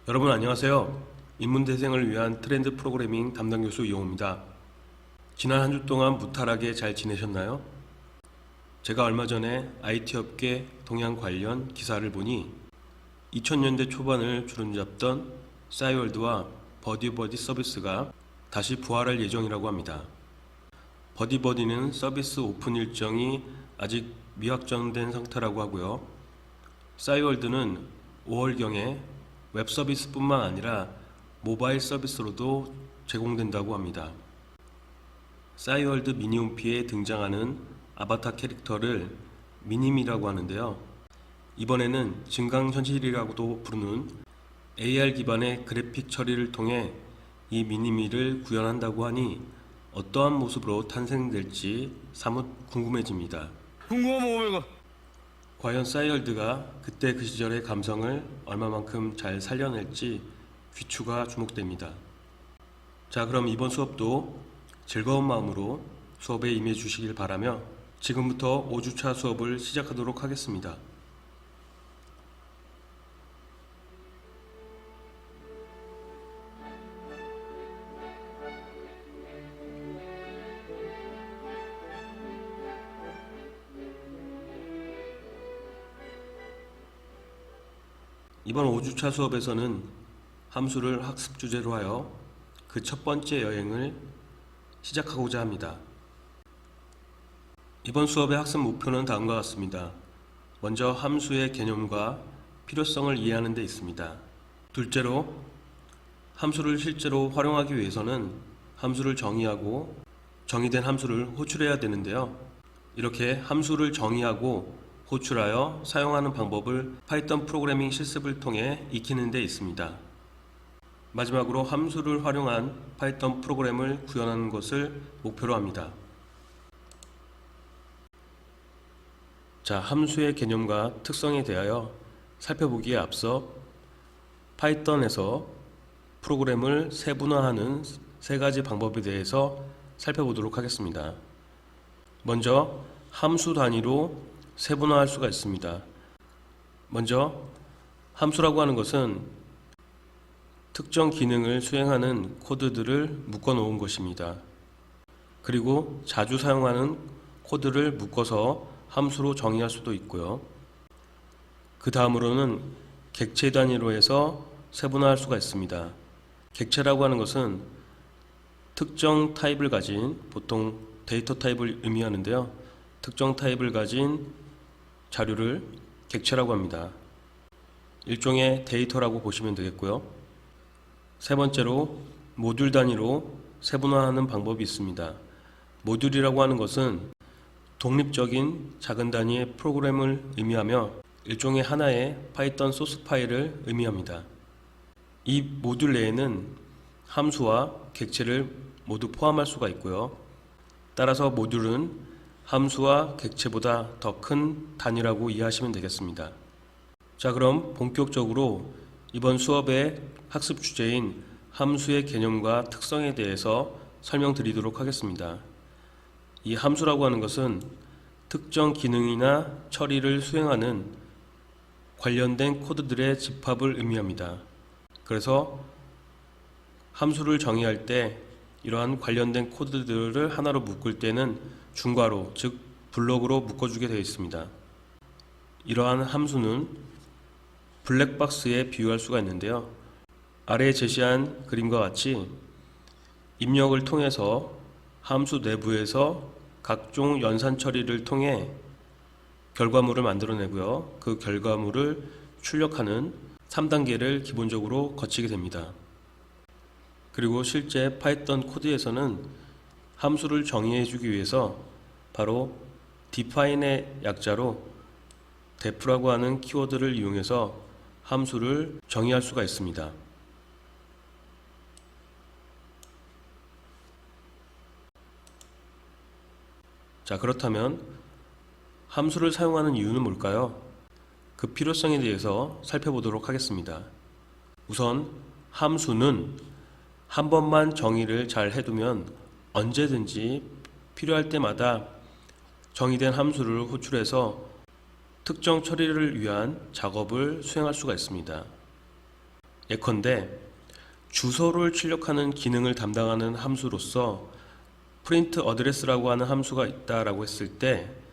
여러분 안녕하세요. 인문대생을 위한 트렌드 프로그래밍 담당 교수 이용호입니다. 지난 한 주 동안 무탈하게 잘 지내셨나요? 제가 얼마 전에 IT 업계 동향 관련 기사를 보니 2000년대 초반을 주름잡던 싸이월드와 버디버디 서비스가 다시 부활할 예정이라고 합니다. 버디버디는 서비스 오픈 일정이 아직 미확정된 상태라고 하고요. 싸이월드는 5월경에 웹 서비스뿐만 아니라 모바일 서비스로도 제공된다고 합니다. 싸이월드 미니홈피에 등장하는 아바타 캐릭터를 미님이라고 하는데요. 이번에는 증강현실이라고도 부르는 AR 기반의 그래픽 처리를 통해 이 미니미를 구현한다고 하니 어떠한 모습으로 탄생될지 사뭇 궁금해집니다. 궁금하면 500원. 과연 싸이월드가 그때 그 시절의 감성을 얼마만큼 잘 살려낼지 귀추가 주목됩니다. 자, 그럼 이번 수업도 즐거운 마음으로 수업에 임해 주시길 바라며 지금부터 5주차 수업을 시작하도록 하겠습니다. 이번 5주차 수업에서는 함수를 학습 주제로 하여 그 첫 번째 여행을 시작하고자 합니다. 이번 수업의 학습 목표는 다음과 같습니다. 먼저 함수의 개념과 필요성을 이해하는 데 있습니다. 둘째로, 함수를 실제로 활용하기 위해서는 함수를 정의하고 정의된 함수를 호출해야 되는데요. 이렇게 함수를 정의하고 호출하여 사용하는 방법을 파이썬 프로그래밍 실습을 통해 익히는 데 있습니다. 마지막으로 함수를 활용한 파이썬 프로그램을 구현하는 것을 목표로 합니다. 자, 함수의 개념과 특성에 대하여 살펴보기에 앞서 파이썬에서 프로그램을 세분화하는 세 가지 방법에 대해서 살펴보도록 하겠습니다. 먼저 함수 단위로 세분화할 수가 있습니다. 먼저 함수라고 하는 것은 특정 기능을 수행하는 코드들을 묶어 놓은 것입니다. 그리고 자주 사용하는 코드를 묶어서 함수로 정의할 수도 있고요. 그 다음으로는 객체 단위로 해서 세분화할 수가 있습니다. 객체라고 하는 것은 특정 타입을 가진, 보통 데이터 타입을 의미하는데요. 특정 타입을 가진 자료를 객체라고 합니다. 일종의 데이터라고 보시면 되겠고요. 세 번째로 모듈 단위로 세분화하는 방법이 있습니다. 모듈이라고 하는 것은 독립적인 작은 단위의 프로그램을 의미하며 일종의 하나의 파이썬 소스 파일을 의미합니다. 이 모듈 내에는 함수와 객체를 모두 포함할 수가 있고요. 따라서 모듈은 함수와 객체보다 더 큰 단위라고 이해하시면 되겠습니다. 자, 그럼 본격적으로 이번 수업의 학습 주제인 함수의 개념과 특성에 대해서 설명드리도록 하겠습니다. 이 함수라고 하는 것은 특정 기능이나 처리를 수행하는 관련된 코드들의 집합을 의미합니다. 그래서 함수를 정의할 때 이러한 관련된 코드들을 하나로 묶을 때는 중괄호, 즉 블록으로 묶어주게 되어 있습니다. 이러한 함수는 블랙박스에 비유할 수가 있는데요. 아래에 제시한 그림과 같이 입력을 통해서 함수 내부에서 각종 연산 처리를 통해 결과물을 만들어내고요. 그 결과물을 출력하는 3단계를 기본적으로 거치게 됩니다. 그리고 실제 파이썬 코드에서는 함수를 정의해 주기 위해서 바로 define의 약자로 def라고 하는 키워드를 이용해서 함수를 정의할 수가 있습니다. 자, 그렇다면 함수를 사용하는 이유는 뭘까요? 그 필요성에 대해서 살펴보도록 하겠습니다. 우선 함수는 한 번만 정의를 잘 해두면 언제든지 필요할 때마다 정의된 함수를 호출해서 특정 처리를 위한 작업을 수행할 수가 있습니다. 예컨대 주소를 출력하는 기능을 담당하는 함수로서 print address라고 하는 함수가 있다라고 했을 때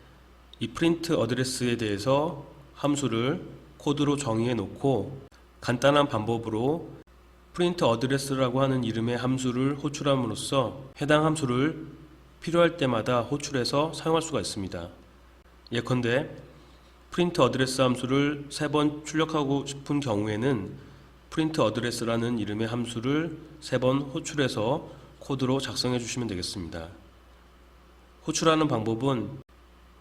이 print address에 대해서 함수를 코드로 정의해 놓고 간단한 방법으로 print address라고 하는 이름의 함수를 호출함으로써 해당 함수를 필요할 때마다 호출해서 사용할 수가 있습니다. 예컨대 print address 함수를 3번 출력하고 싶은 경우에는 print address라는 이름의 함수를 3번 호출해서 코드로 작성해 주시면 되겠습니다. 호출하는 방법은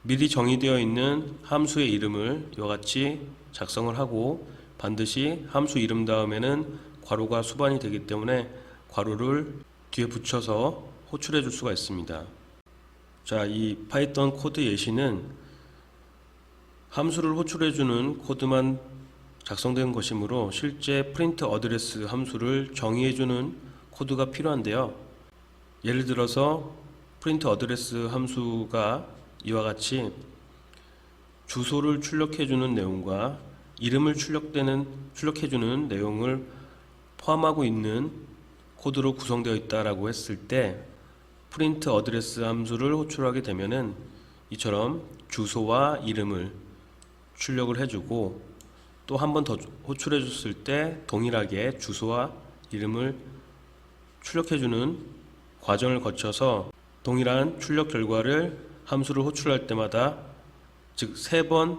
미리 정의되어 있는 함수의 이름을 이와 같이 작성을 하고 반드시 함수 이름 다음에는 괄호가 수반이 되기 때문에 괄호를 뒤에 붙여서 호출해 줄 수가 있습니다. 자, 이 파이썬 코드 예시는 함수를 호출해 주는 코드만 작성된 것이므로 실제 print address 함수를 정의해 주는 코드가 필요한데요. 예를 들어서 print address 함수가 이와 같이 주소를 출력해 주는 내용과 이름을 출력해 주는 내용을 포함하고 있는 코드로 구성되어 있다라고 했을 때 print address 함수를 호출하게 되면은 이처럼 주소와 이름을 출력을 해주고 또 한 번 더 호출해 줬을 때 동일하게 주소와 이름을 출력해주는 과정을 거쳐서 동일한 출력 결과를 함수를 호출할 때마다 즉 3번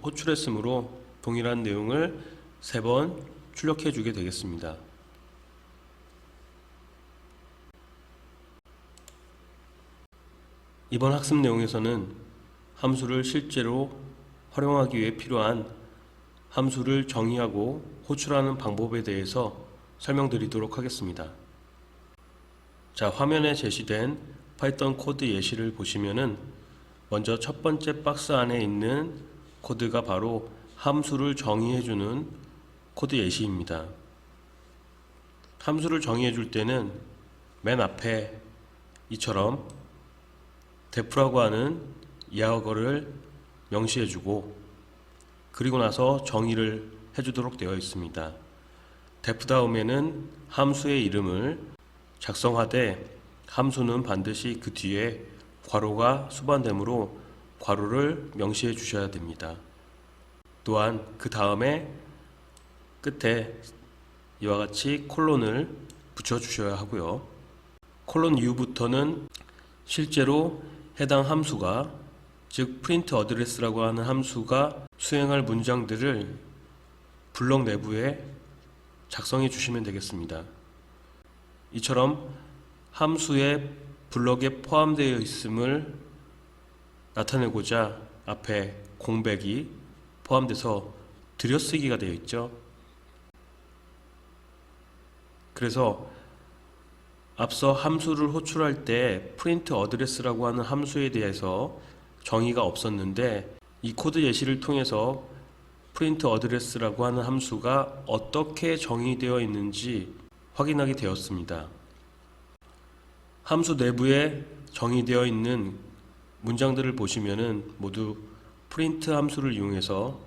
호출했으므로 동일한 내용을 3번 출력해 주게 되겠습니다. 이번 학습 내용에서는 함수를 실제로 활용하기 위해 필요한 함수를 정의하고 호출하는 방법에 대해서 설명드리도록 하겠습니다. 자, 화면에 제시된 파이썬 코드 예시를 보시면은 먼저 첫 번째 박스 안에 있는 코드가 바로 함수를 정의해주는 코드 예시입니다. 함수를 정의해줄 때는 맨 앞에 이처럼 def라고 하는 이하거를 명시해주고 그리고 나서 정의를 해주도록 되어 있습니다. def 다음에는 함수의 이름을 작성하되 함수는 반드시 그 뒤에 괄호가 수반되므로 괄호를 명시해 주셔야 됩니다. 또한 그 다음에 끝에 이와 같이 콜론을 붙여 주셔야 하고요. 콜론 이후부터는 실제로 해당 함수가 즉 print address라고 하는 함수가 수행할 문장들을 블록 내부에 작성해 주시면 되겠습니다. 이처럼 함수의 블럭에 포함되어 있음을 나타내고자 앞에 공백이 포함돼서 들여쓰기가 되어 있죠. 그래서 앞서 함수를 호출할 때 print address라고 하는 함수에 대해서 정의가 없었는데 이 코드 예시를 통해서 print address라고 하는 함수가 어떻게 정의되어 있는지 확인하게 되었습니다. 함수 내부에 정의되어 있는 문장들을 보시면은 모두 print 함수를 이용해서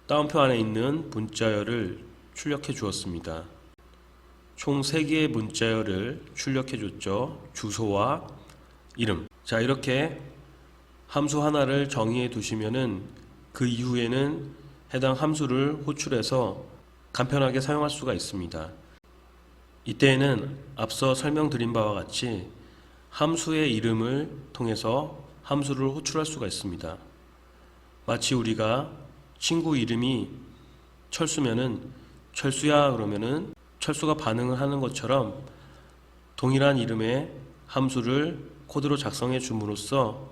다운표 안에 있는 문자열을 출력해 주었습니다. 총 3개의 문자열을 출력해 줬죠. 주소와 이름. 자, 이렇게 함수 하나를 정의해 두시면은 그 이후에는 해당 함수를 호출해서 간편하게 사용할 수가 있습니다. 이때에는 앞서 설명드린 바와 같이 함수의 이름을 통해서 함수를 호출할 수가 있습니다. 마치 우리가 친구 이름이 철수면은 철수야 그러면은 철수가 반응을 하는 것처럼 동일한 이름의 함수를 코드로 작성해 줌으로써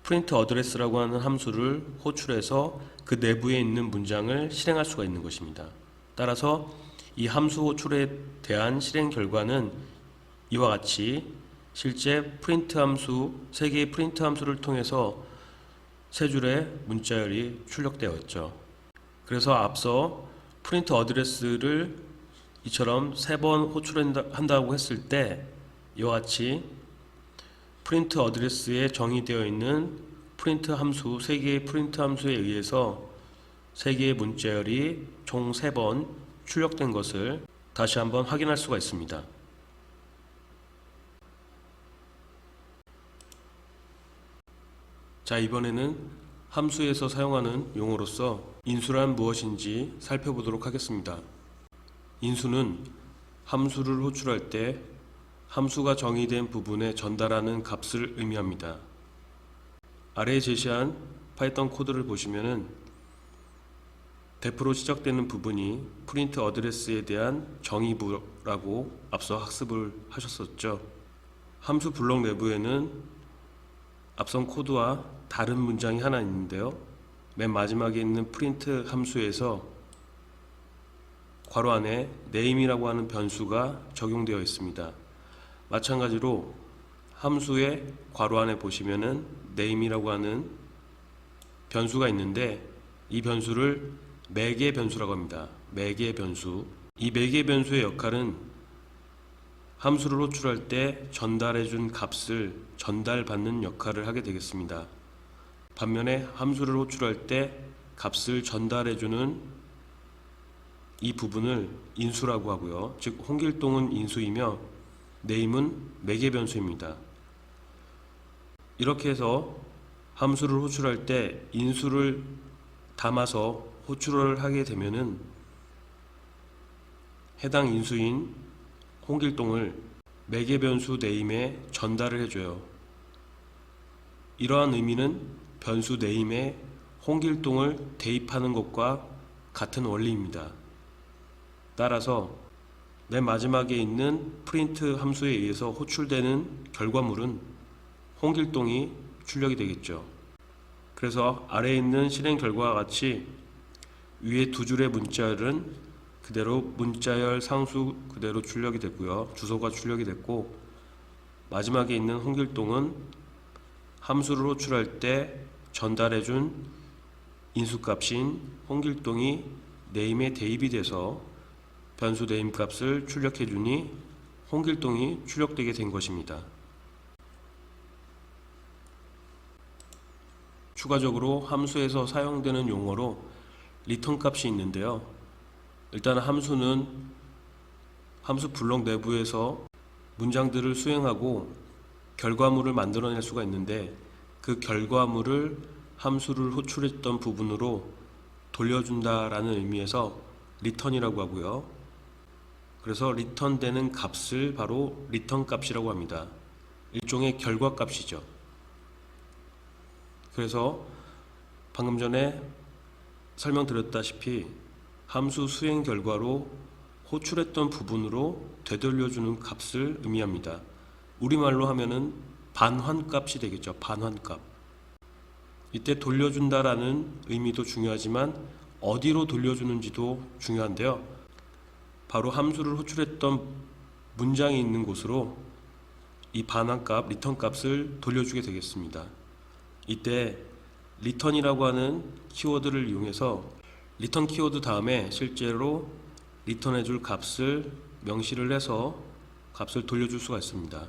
print address라고 하는 함수를 호출해서 그 내부에 있는 문장을 실행할 수가 있는 것입니다. 따라서 이 함수 호출에 대한 실행 결과는 이와 같이 실제 프린트 함수, 3개의 프린트 함수를 통해서 3줄의 문자열이 출력되어 있죠. 그래서 앞서 프린트 어드레스를 이처럼 3번 호출한다고 했을 때 이와 같이 프린트 어드레스에 정의되어 있는 프린트 함수, 3개의 프린트 함수에 의해서 3개의 문자열이 총 3번 출력된 것을 다시 한번 확인할 수가 있습니다. 자, 이번에는 함수에서 사용하는 용어로서 인수란 무엇인지 살펴보도록 하겠습니다. 인수는 함수를 호출할 때 함수가 정의된 부분에 전달하는 값을 의미합니다. 아래에 제시한 파이썬 코드를 보시면은 def로 시작되는 부분이 프린트 어드레스에 대한 정의부라고 앞서 학습을 하셨었죠. 함수 블록 내부에는 앞선 코드와 다른 문장이 하나 있는데요. 맨 마지막에 있는 프린트 함수에서 괄호 안에 name이라고 하는 변수가 적용되어 있습니다. 마찬가지로 함수의 괄호 안에 보시면은 name이라고 하는 변수가 있는데 이 변수를 매개 변수라고 합니다. 매개 변수. 이 매개 변수의 역할은 함수를 호출할 때 전달해준 값을 전달받는 역할을 하게 되겠습니다. 반면에 함수를 호출할 때 값을 전달해주는 이 부분을 인수라고 하고요. 즉 홍길동은 인수이며 name은 매개 변수입니다. 이렇게 해서 함수를 호출할 때 인수를 담아서 호출을 하게 되면은 해당 인수인 홍길동을 매개 변수 name에 전달을 해줘요. 이러한 의미는 변수 name에 홍길동을 대입하는 것과 같은 원리입니다. 따라서 맨 마지막에 있는 프린트 함수에 의해서 호출되는 결과물은 홍길동이 출력이 되겠죠. 그래서 아래에 있는 실행 결과와 같이 위에 두 줄의 문자열은 그대로 문자열 상수 그대로 출력이 됐고요. 주소가 출력이 됐고 마지막에 있는 홍길동은 함수를 호출할 때 전달해준 인수값인 홍길동이 name에 대입이 돼서 변수 name 값을 출력해주니 홍길동이 출력되게 된 것입니다. 추가적으로 함수에서 사용되는 용어로 리턴 값이 있는데요. 일단 함수는 함수 블록 내부에서 문장들을 수행하고 결과물을 만들어낼 수가 있는데 그 결과물을 함수를 호출했던 부분으로 돌려준다라는 의미에서 리턴이라고 하고요. 그래서 리턴되는 값을 바로 리턴 값이라고 합니다. 일종의 결과 값이죠. 그래서 방금 전에 설명드렸다시피 함수 수행 결과로 호출했던 부분으로 되돌려주는 값을 의미합니다. 우리말로 하면은 반환값이 되겠죠. 반환값. 이때 돌려준다라는 의미도 중요하지만 어디로 돌려주는지도 중요한데요. 바로 함수를 호출했던 문장이 있는 곳으로 이 반환값, 리턴값을 돌려주게 되겠습니다. 이때 리턴이라고 하는 키워드를 이용해서 리턴 키워드 다음에 실제로 리턴해줄 값을 명시를 해서 값을 돌려줄 수가 있습니다.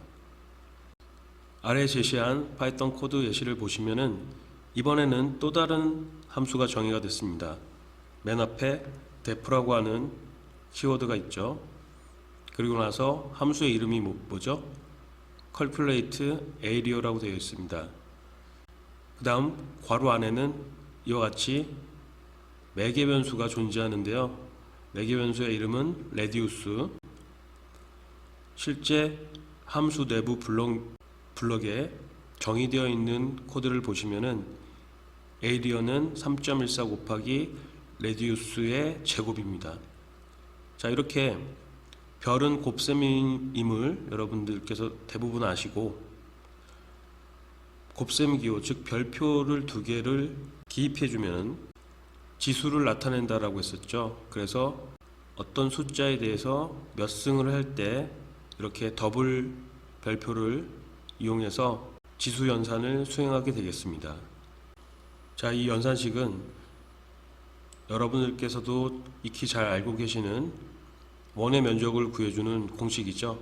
아래 제시한 파이썬 코드 예시를 보시면은 이번에는 또 다른 함수가 정의가 됐습니다. 맨 앞에 def라고 하는 키워드가 있죠. 그리고 나서 함수의 이름이 뭐죠? calculate area라고 되어 있습니다. 그 다음 괄호 안에는 이와 같이 매개 변수가 존재하는데요. 매개 변수의 이름은 reduce. 실제 함수 내부 블럭에 정의되어 있는 코드를 보시면은 area는 3.14 곱하기 reduce의 제곱입니다. 자, 이렇게 별은 곱셈임을 여러분들께서 대부분 아시고 곱셈 기호, 즉 별표를 두 개를 기입해주면 지수를 나타낸다라고 했었죠. 그래서 어떤 숫자에 대해서 몇 승을 할 때 이렇게 더블 별표를 이용해서 지수 연산을 수행하게 되겠습니다. 자, 이 연산식은 여러분들께서도 익히 잘 알고 계시는 원의 면적을 구해주는 공식이죠.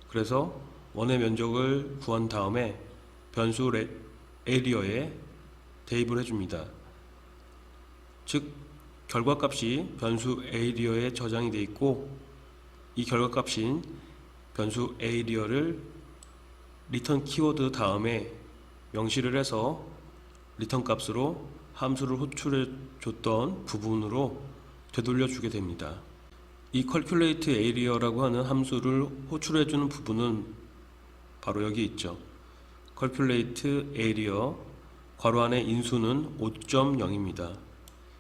그래서 원의 면적을 구한 다음에 변수 에리어에 대입을 해줍니다. 즉 결과값이 변수 area에 저장이 되어 있고, 이 결과값인 변수 area를 리턴 키워드 다음에 명시를 해서 리턴 값으로 함수를 호출해 줬던 부분으로 되돌려 주게 됩니다. 이 calculate area라고 하는 함수를 호출해 주는 부분은 바로 여기 있죠. calculate area 괄호 안에 인수는 5.0입니다.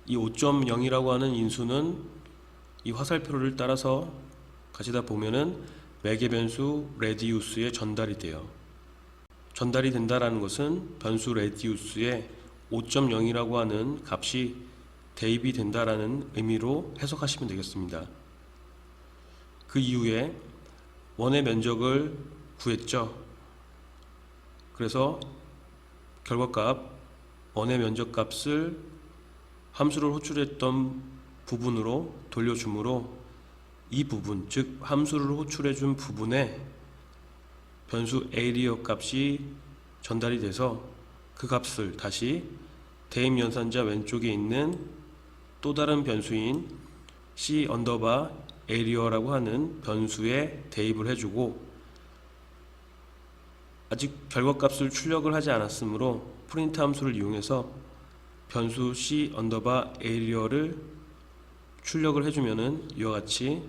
이 5.0이라고 하는 인수는 이 화살표를 따라서 가시다 보면은 매개 변수 radius에 전달이 돼요. 전달이 된다라는 것은 변수 radius에 5.0이라고 하는 값이 대입이 된다라는 의미로 해석하시면 되겠습니다. 그 이후에 원의 면적을 구했죠. 그래서 결과값 원의 면적 값을 함수를 호출했던 부분으로 돌려주므로 이 부분, 즉 함수를 호출해준 부분에 변수 area 값이 전달이 돼서 그 값을 다시 대입 연산자 왼쪽에 있는 또 다른 변수인 c 언더바 area라고 하는 변수에 대입을 해주고, 아직 결과값을 출력을 하지 않았으므로 프린트 함수를 이용해서 변수 c 언더바 area를 출력을 해주면은 이와 같이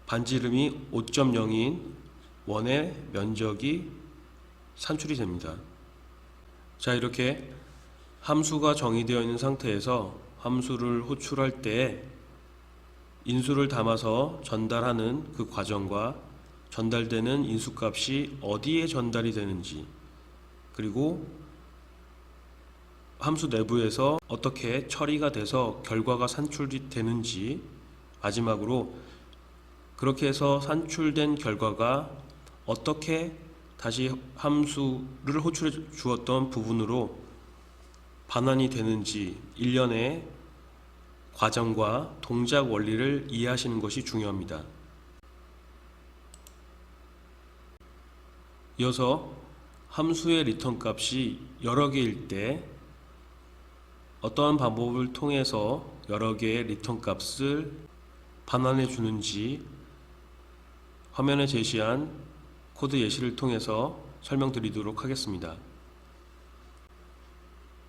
반지 이름이 5.0인 원의 면적이 산출이 됩니다. 자, 이렇게 함수가 정의되어 있는 상태에서 함수를 호출할 때 인수를 담아서 전달하는 그 과정과 전달되는 인수값이 어디에 전달이 되는지, 그리고 함수 내부에서 어떻게 처리가 돼서 결과가 산출이 되는지, 마지막으로 그렇게 해서 산출된 결과가 어떻게 다시 함수를 호출해 주었던 부분으로 반환이 되는지 일련의 과정과 동작 원리를 이해하시는 것이 중요합니다. 이어서 함수의 리턴 값이 여러 개일 때 어떠한 방법을 통해서 여러 개의 리턴 값을 반환해 주는지 화면에 제시한 코드 예시를 통해서 설명드리도록 하겠습니다.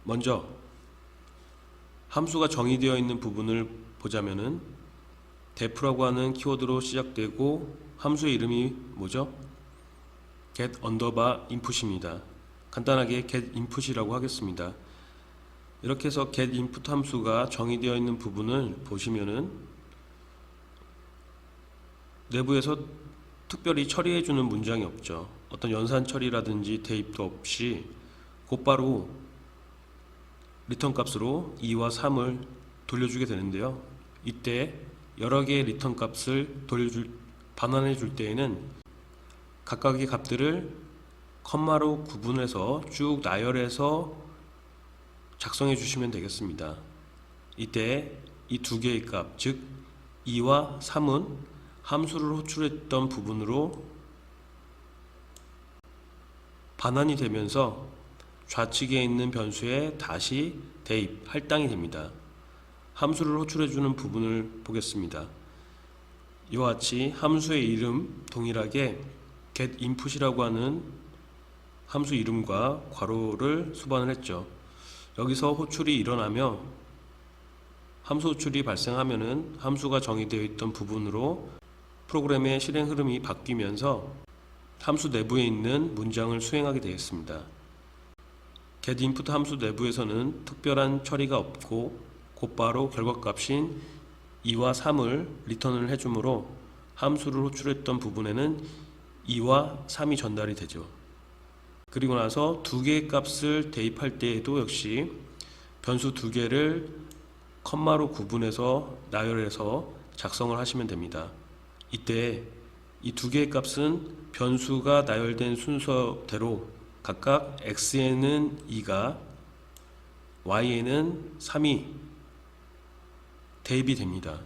먼저 함수가 정의되어 있는 부분을 보자면은 def라고 하는 키워드로 시작되고 함수의 이름이 뭐죠? get underbar input입니다. 간단하게 get input이라고 하겠습니다. 이렇게 해서 get input 함수가 정의되어 있는 부분을 보시면은 내부에서 특별히 처리해주는 문장이 없죠. 어떤 연산 처리라든지 대입도 없이 곧바로 리턴 값으로 2와 3을 돌려주게 되는데요. 이때 여러 개의 리턴 값을 반환해 줄 때에는 각각의 값들을 컴마로 구분해서 쭉 나열해서 작성해 주시면 되겠습니다. 이때 이 두 개의 값, 즉 2와 3은 함수를 호출했던 부분으로 반환이 되면서 좌측에 있는 변수에 다시 대입, 할당이 됩니다. 함수를 호출해주는 부분을 보겠습니다. 이와 같이 함수의 이름 동일하게 get input이라고 하는 함수 이름과 괄호를 수반을 했죠. 여기서 호출이 일어나며 함수 호출이 발생하면은 함수가 정의되어 있던 부분으로 프로그램의 실행 흐름이 바뀌면서 함수 내부에 있는 문장을 수행하게 되겠습니다. get input 함수 내부에서는 특별한 처리가 없고 곧바로 결과값인 2와 3을 리턴을 해주므로 함수를 호출했던 부분에는 2와 3이 전달이 되죠. 그리고 나서 두 개의 값을 대입할 때에도 역시 변수 두 개를 컴마로 구분해서 나열해서 작성을 하시면 됩니다. 이때 이 두 개의 값은 변수가 나열된 순서대로 각각 x에는 2가 y에는 3이 대입이 됩니다.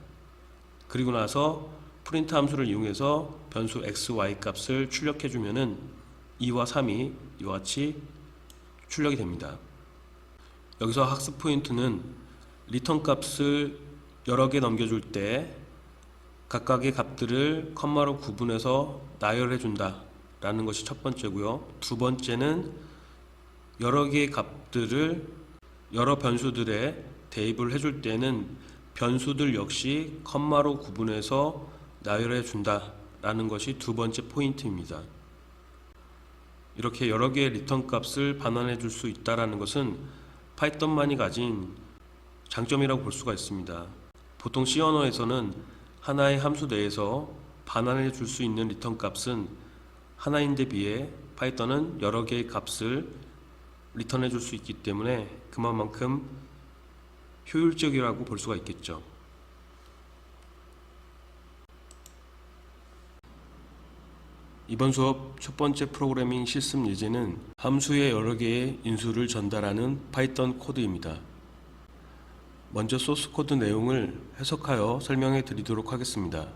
그리고 나서 프린트 함수를 이용해서 변수 x, y 값을 출력해 주면은 2와 3이 이와 같이 출력이 됩니다. 여기서 학습 포인트는 리턴 값을 여러 개 넘겨줄 때 각각의 값들을 컴마로 구분해서 나열해 준다 라는 것이 첫 번째고요. 두 번째는 여러 개의 값들을 여러 변수들에 대입을 해줄 때는 변수들 역시 컴마로 구분해서 나열해 준다 라는 것이 두 번째 포인트입니다. 이렇게 여러 개의 리턴 값을 반환해 줄 수 있다는 것은 파이썬만이 가진 장점이라고 볼 수가 있습니다. 보통 C 언어에서는 하나의 함수 내에서 반환해 줄 수 있는 리턴 값은 하나인데 비해 파이썬은 여러 개의 값을 리턴해 줄 수 있기 때문에 그만큼 효율적이라고 볼 수가 있겠죠. 이번 수업 첫 번째 프로그래밍 실습 예제는 함수의 여러 개의 인수를 전달하는 파이썬 코드입니다. 먼저 소스 코드 내용을 해석하여 설명해 드리도록 하겠습니다.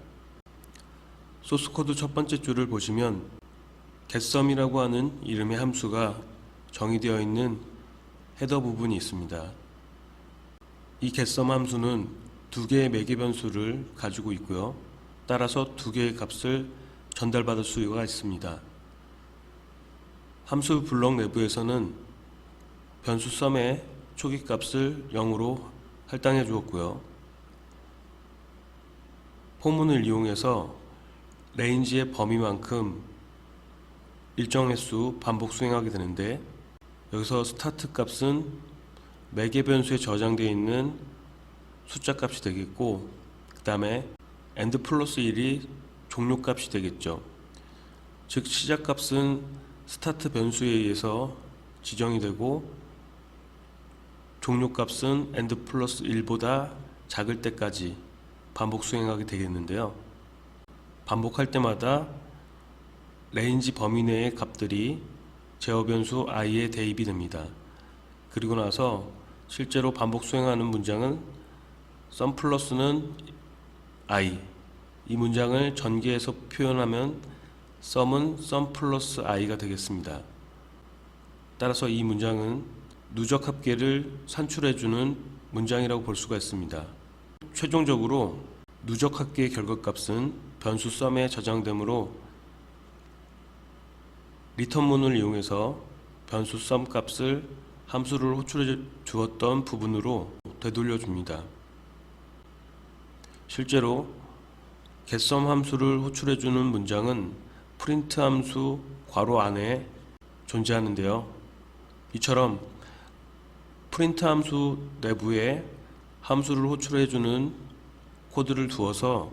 소스 코드 첫 번째 줄을 보시면 getSum이라고 하는 이름의 함수가 정의되어 있는 헤더 부분이 있습니다. 이 getSum 함수는 두 개의 매개 변수를 가지고 있고요. 따라서 두 개의 값을 전달받을 수가 있습니다. 함수 블록 내부에서는 변수 sum의 초기 값을 0으로 할당해 주었고요. 포문을 이용해서 레인지의 범위만큼 일정 횟수 반복 수행하게 되는데, 여기서 스타트 값은 매개 변수에 저장되어 있는 숫자 값이 되겠고, 그 다음에 end 플러스 1이 종료 값이 되겠죠. 즉 시작 값은 스타트 변수에 의해서 지정이 되고, 종료 값은 end 플러스 1보다 작을 때까지 반복 수행하게 되겠는데요. 반복할 때마다 레인지 범위 내의 값들이 제어 변수 i에 대입이 됩니다. 그리고 나서 실제로 반복 수행하는 문장은 sum 플러스는 i, 이 문장을 전개해서 표현하면 sum은 sum 플러스 i가 되겠습니다. 따라서 이 문장은 누적 합계를 산출해주는 문장이라고 볼 수가 있습니다. 최종적으로 누적 합계의 결과값은 변수 sum에 저장되므로 리턴문을 이용해서 변수 sum 값을 함수를 호출해 주었던 부분으로 되돌려 줍니다. 실제로 getSum 함수를 호출해 주는 문장은 print 함수 괄호 안에 존재하는데요. 이처럼 print 함수 내부에 함수를 호출해 주는 코드를 두어서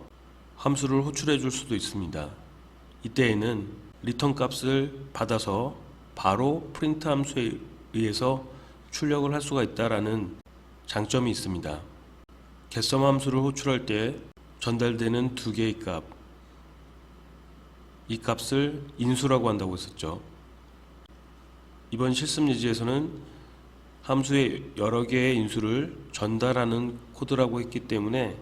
함수를 호출해 줄 수도 있습니다. 이때에는 리턴 값을 받아서 바로 print 함수에 의해서 출력을 할 수가 있다는 장점이 있습니다. getSum 함수를 호출할 때 전달되는 두 개의 값, 이 값을 인수라고 한다고 했었죠. 이번 실습 예제에서는 함수의 여러 개의 인수를 전달하는 코드라고 했기 때문에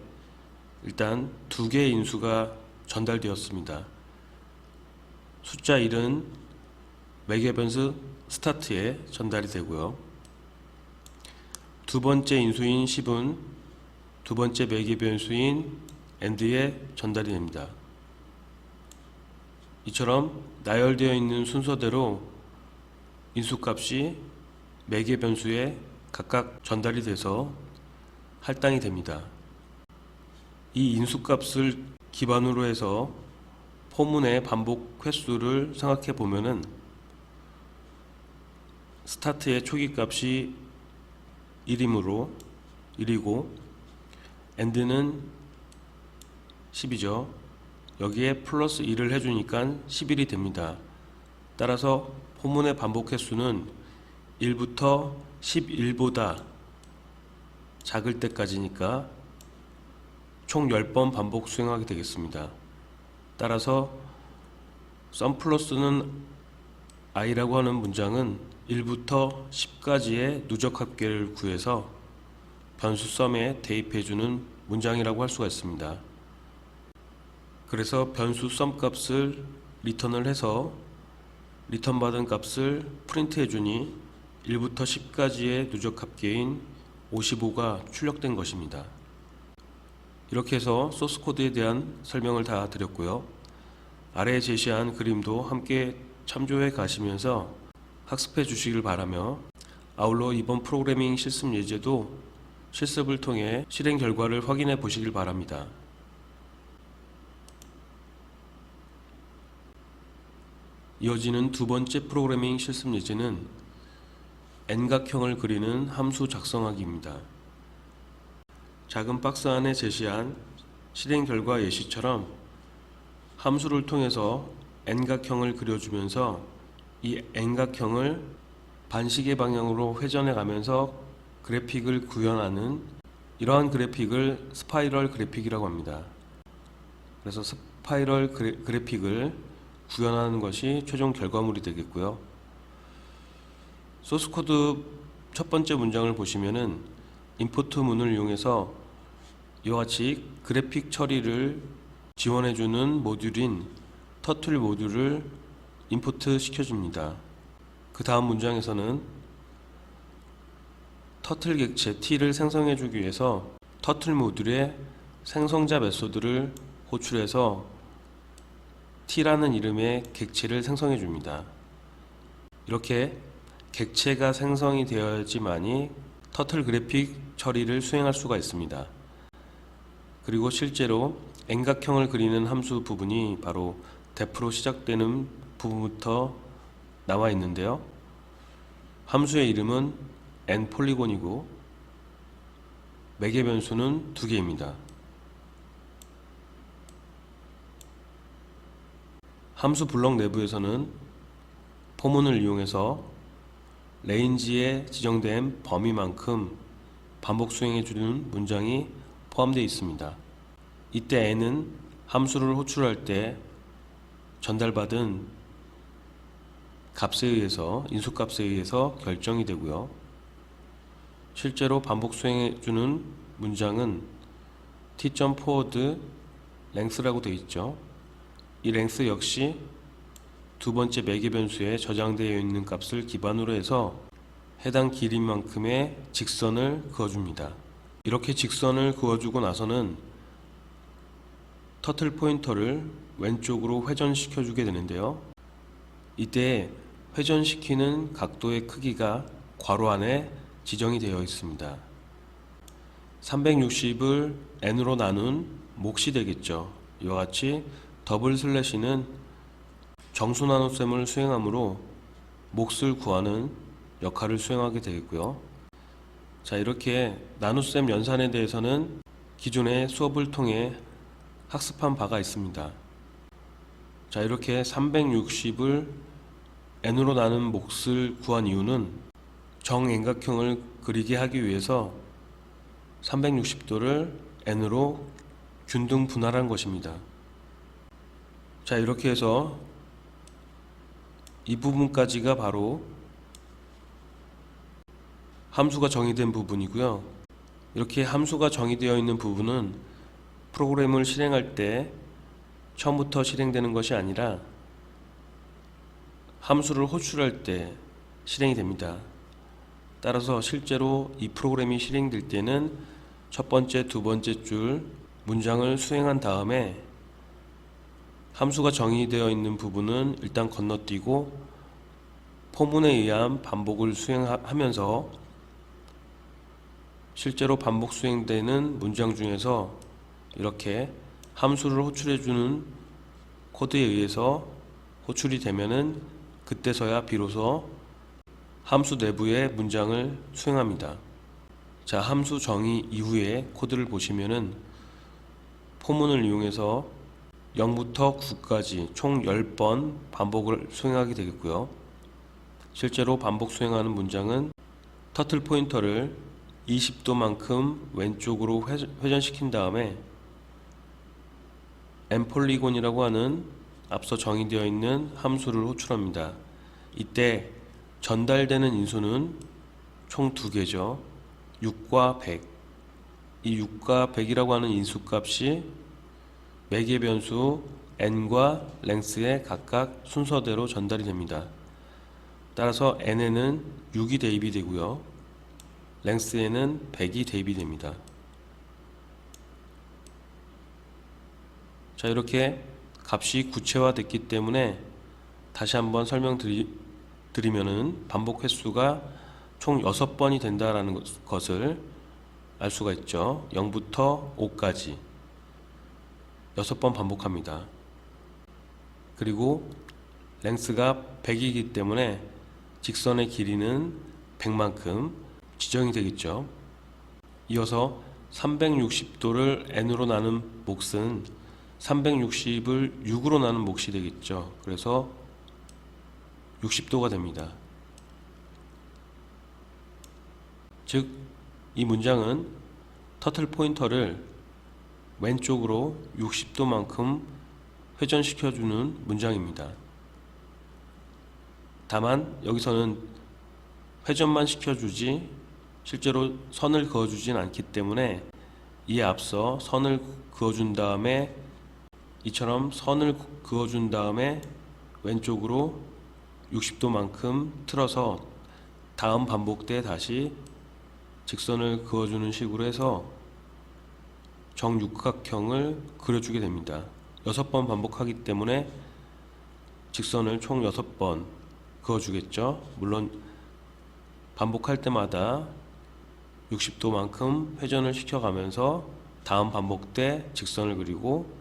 일단 두 개의 인수가 전달되었습니다. 숫자 1은 매개 변수 스타트에 전달이 되고요. 두 번째 인수인 10은 두 번째 매개 변수인 end에 전달이 됩니다. 이처럼 나열되어 있는 순서대로 인수값이 매개 변수에 각각 전달이 돼서 할당이 됩니다. 이 인수값을 기반으로 해서 포문의 반복 횟수를 생각해 보면은 스타트의 초기 값이 1이고 end는 10이죠. 여기에 플러스 1을 해주니까 11이 됩니다. 따라서 포문의 반복 횟수는 1부터 11보다 작을 때까지니까 총 10번 반복 수행하게 되겠습니다. 따라서 sum 플러스는 i라고 하는 문장은 1부터 10까지의 누적 합계를 구해서 변수 sum에 대입해주는 문장이라고 할 수가 있습니다. 그래서 변수 sum 값을 리턴을 해서 리턴 받은 값을 프린트 해주니 1부터 10까지의 누적 합계인 55가 출력된 것입니다. 이렇게 해서 소스 코드에 대한 설명을 다 드렸고요. 아래에 제시한 그림도 함께 참조해 가시면서 학습해 주시길 바라며, 아울러 이번 프로그래밍 실습 예제도 실습을 통해 실행 결과를 확인해 보시길 바랍니다. 이어지는 두 번째 프로그래밍 실습 예제는 N각형을 그리는 함수 작성하기입니다. 작은 박스 안에 제시한 실행 결과 예시처럼 함수를 통해서 N각형을 그려주면서 이 N각형을 반시계 방향으로 회전해 가면서 그래픽을 구현하는 이러한 그래픽을 스파이럴 그래픽이라고 합니다. 그래서 스파이럴 그래픽을 구현하는 것이 최종 결과물이 되겠고요. 소스 코드 첫 번째 문장을 보시면은 임포트 문을 이용해서 이와 같이 그래픽 처리를 지원해주는 모듈인 터틀 모듈을 임포트 시켜줍니다. 그 다음 문장에서는 터틀 객체 t를 생성해주기 위해서 터틀 모듈의 생성자 메소드를 호출해서 t라는 이름의 객체를 생성해줍니다. 이렇게 객체가 생성이 되어야지만이 터틀 그래픽 처리를 수행할 수가 있습니다. 그리고 실제로 N각형을 그리는 함수 부분이 바로 def로 시작되는 부분부터 나와 있는데요. 함수의 이름은 N폴리곤이고 매개 변수는 2개입니다. 함수 블럭 내부에서는 포문을 이용해서 레인지에 지정된 범위만큼 반복 수행해주는 문장이 포함되어 있습니다. 이때 n은 함수를 호출할 때 전달받은 값에 의해서, 인수값에 의해서 결정이 되고요. 실제로 반복 수행해주는 문장은 t.forward length라고 되어 있죠. 이 length 역시 두 번째 매개 변수에 저장되어 있는 값을 기반으로 해서 해당 길이만큼의 직선을 그어줍니다. 이렇게 직선을 그어주고 나서는 터틀 포인터를 왼쪽으로 회전시켜 주게 되는데요. 이때 회전시키는 각도의 크기가 괄호 안에 지정이 되어 있습니다. 360을 n으로 나눈 몫이 되겠죠. 이와 같이 더블 슬래시는 정수 나눗셈을 수행하므로 몫을 구하는 역할을 수행하게 되겠고요. 자, 이렇게 나눗셈 연산에 대해서는 기존의 수업을 통해 학습한 바가 있습니다. 자, 이렇게 360을 n으로 나눈 몫을 구한 이유는 정N각형을 그리게 하기 위해서 360도를 n으로 균등 분할한 것입니다. 자, 이렇게 해서 이 부분까지가 바로 함수가 정의된 부분이고요. 이렇게 함수가 정의되어 있는 부분은 프로그램을 실행할 때 처음부터 실행되는 것이 아니라 함수를 호출할 때 실행이 됩니다. 따라서 실제로 이 프로그램이 실행될 때는 첫 번째, 두 번째 줄 문장을 수행한 다음에 함수가 정의되어 있는 부분은 일단 건너뛰고 포문에 의한 반복을 수행하면서 실제로 반복 수행되는 문장 중에서 이렇게 함수를 호출해주는 코드에 의해서 호출이 되면은 그때서야 비로소 함수 내부의 문장을 수행합니다. 자, 함수 정의 이후에 코드를 보시면은 포문을 이용해서 0부터 9까지 총 10번 반복을 수행하게 되겠고요. 실제로 반복 수행하는 문장은 터틀 포인터를 20도만큼 왼쪽으로 회전시킨 다음에 n폴리곤이라고 하는 앞서 정의되어 있는 함수를 호출합니다. 이때 전달되는 인수는 총 2개죠. 6과 100. 이 6과 100이라고 하는 인수값이 매개 변수 n과 length에 각각 순서대로 전달이 됩니다. 따라서 n에는 6이 대입이 되고요. length에는 100이 대입이 됩니다. 자, 이렇게 값이 구체화됐기 때문에 다시 한번 설명드리면은 반복 횟수가 총 6번이 된다라는 것을 알 수가 있죠. 0부터 5까지 6번 반복합니다. 그리고 랭스가 100이기 때문에 직선의 길이는 100만큼 지정이 되겠죠. 이어서 360도를 n으로 나눈 몫은 360을 6으로 나눈 몫이 되겠죠. 그래서 60도가 됩니다. 즉, 이 문장은 터틀 포인터를 왼쪽으로 60도만큼 회전시켜주는 문장입니다. 다만 여기서는 회전만 시켜주지 실제로 선을 그어주진 않기 때문에 이에 앞서 선을 그어준 다음에 이처럼 선을 그어준 다음에 왼쪽으로 60도만큼 틀어서 다음 반복 때 다시 직선을 그어주는 식으로 해서 정육각형을 그려주게 됩니다. 6번 반복하기 때문에 직선을 총 6번 그어주겠죠. 물론 반복할 때마다 60도만큼 회전을 시켜가면서 다음 반복 때 직선을 그리고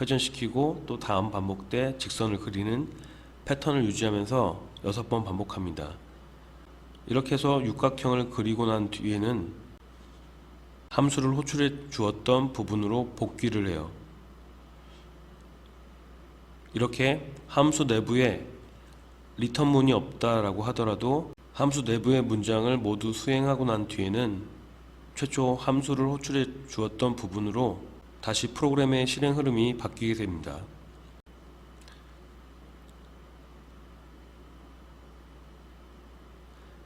회전시키고 또 다음 반복 때 직선을 그리는 패턴을 유지하면서 6번 반복합니다. 이렇게 해서 육각형을 그리고 난 뒤에는 함수를 호출해 주었던 부분으로 복귀를 해요. 이렇게 함수 내부에 리턴문이 없다라고 하더라도 함수 내부의 문장을 모두 수행하고 난 뒤에는 최초 함수를 호출해 주었던 부분으로 다시 프로그램의 실행 흐름이 바뀌게 됩니다.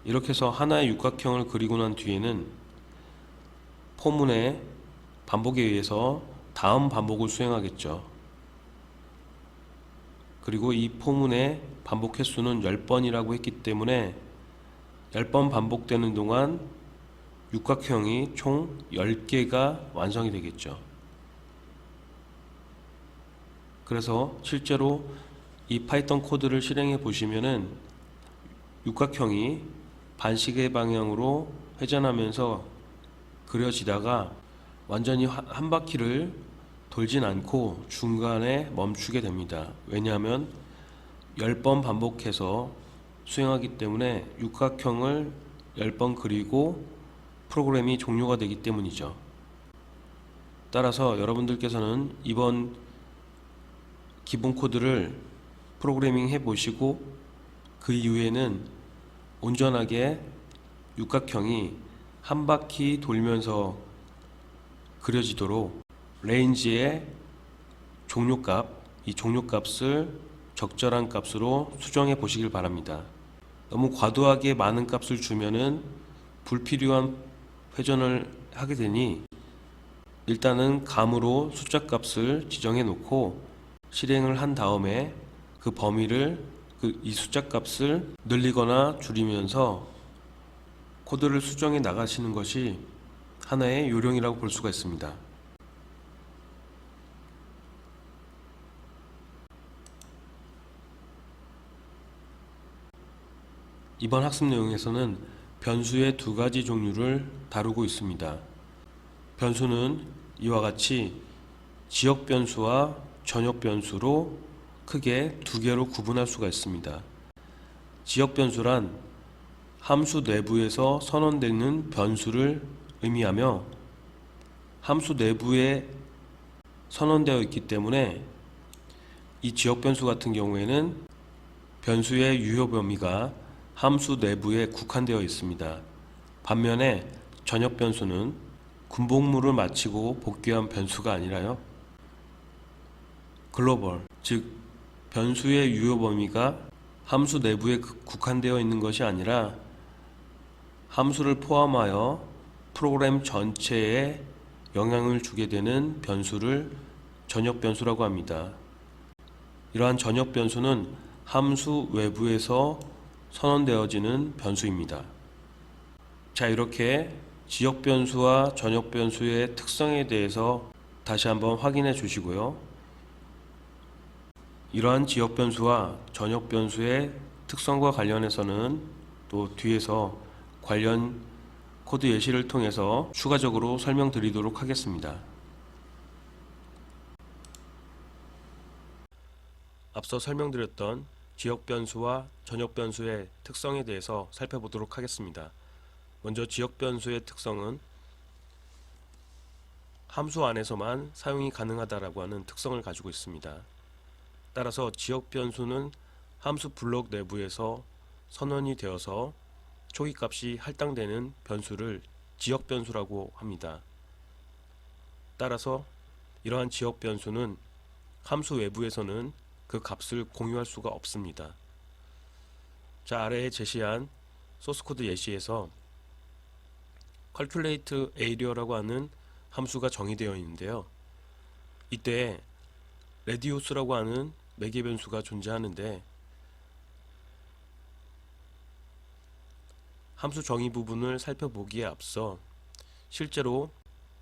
이렇게 해서 하나의 육각형을 그리고 난 뒤에는 포문의 반복에 의해서 다음 반복을 수행하겠죠. 그리고 이 포문의 반복 횟수는 10번이라고 했기 때문에 10번 반복되는 동안 육각형이 총 10개가 완성이 되겠죠. 그래서 실제로 이 파이썬 코드를 실행해 보시면은 육각형이 반시계 방향으로 회전하면서 그려지다가 완전히 한 바퀴를 돌진 않고 중간에 멈추게 됩니다. 왜냐하면 10번 반복해서 수행하기 때문에 육각형을 10번 그리고 프로그램이 종료가 되기 때문이죠. 따라서 여러분들께서는 이번 기본 코드를 프로그래밍 해 보시고 그 이후에는 온전하게 육각형이 한 바퀴 돌면서 그려지도록 레인지의 종료값, 이 종료값을 적절한 값으로 수정해 보시길 바랍니다. 너무 과도하게 많은 값을 주면은 불필요한 회전을 하게 되니 일단은 감으로 숫자 값을 지정해 놓고 실행을 한 다음에 그 범위를 이 숫자 값을 늘리거나 줄이면서 코드를 수정해 나가시는 것이 하나의 요령이라고 볼 수가 있습니다. 이번 학습 내용에서는 변수의 두 가지 종류를 다루고 있습니다. 변수는 이와 같이 지역 변수와 전역 변수로 크게 두 개로 구분할 수가 있습니다. 지역 변수란 함수 내부에서 선언되는 변수를 의미하며 함수 내부에 선언되어 있기 때문에 이 지역 변수 같은 경우에는 변수의 유효 범위가 함수 내부에 국한되어 있습니다. 반면에 전역 변수는 군복무를 마치고 복귀한 변수가 아니라요, 글로벌, 즉 변수의 유효 범위가 함수 내부에 국한되어 있는 것이 아니라 함수를 포함하여 프로그램 전체에 영향을 주게 되는 변수를 전역 변수라고 합니다. 이러한 전역 변수는 함수 외부에서 선언되어지는 변수입니다. 자, 이렇게 지역 변수와 전역 변수의 특성에 대해서 다시 한번 확인해 주시고요. 이러한 지역 변수와 전역 변수의 특성과 관련해서는 또 뒤에서 관련 코드 예시를 통해서 추가적으로 설명드리도록 하겠습니다. 앞서 설명드렸던 지역 변수와 전역 변수의 특성에 대해서 살펴보도록 하겠습니다. 먼저 지역 변수의 특성은 함수 안에서만 사용이 가능하다라고 하는 특성을 가지고 있습니다. 따라서 지역 변수는 함수 블록 내부에서 선언이 되어서 초기값이 할당되는 변수를 지역 변수라고 합니다. 따라서 이러한 지역 변수는 함수 외부에서는 그 값을 공유할 수가 없습니다. 자, 아래에 제시한 소스코드 예시에서 calculate area라고 하는 함수가 정의되어 있는데요. 이때 reduce라고 하는 매개 변수가 존재하는데 함수 정의 부분을 살펴보기에 앞서 실제로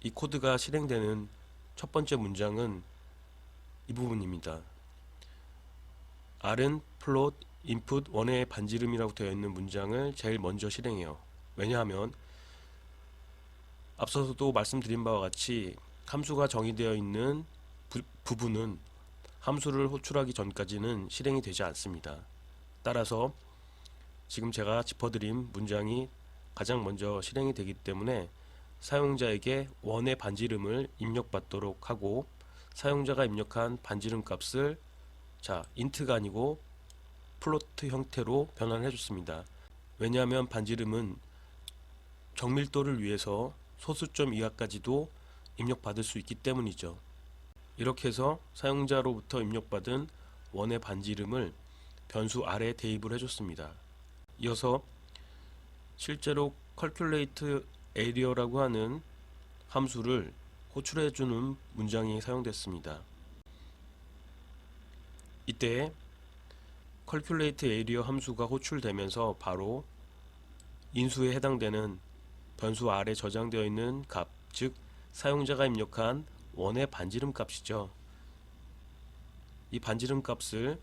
이 코드가 실행되는 첫 번째 문장은 이 부분입니다. R은 플롯 input 1의 반지름이라고 되어 있는 문장을 제일 먼저 실행해요. 왜냐하면 앞서서도 말씀드린 바와 같이 함수가 정의되어 있는 부분은 함수를 호출하기 전까지는 실행이 되지 않습니다. 따라서 지금 제가 짚어드린 문장이 가장 먼저 실행이 되기 때문에 사용자에게 1의 반지름을 입력받도록 하고 사용자가 입력한 반지름 값을 int가 아니고 플로트 형태로 변환을 해줬습니다. 왜냐하면 반지름은 정밀도를 위해서 소수점 이하까지도 입력받을 수 있기 때문이죠. 이렇게 해서 사용자로부터 입력받은 1의 반지름을 변수 R에 대입을 해줬습니다. 이어서 실제로 calculate area라고 하는 함수를 호출해주는 문장이 사용됐습니다. 이때 calculate area 함수가 호출되면서 바로 인수에 해당되는 변수 R에 저장되어 있는 값, 즉 사용자가 입력한 1의 반지름 값이죠. 이 반지름 값을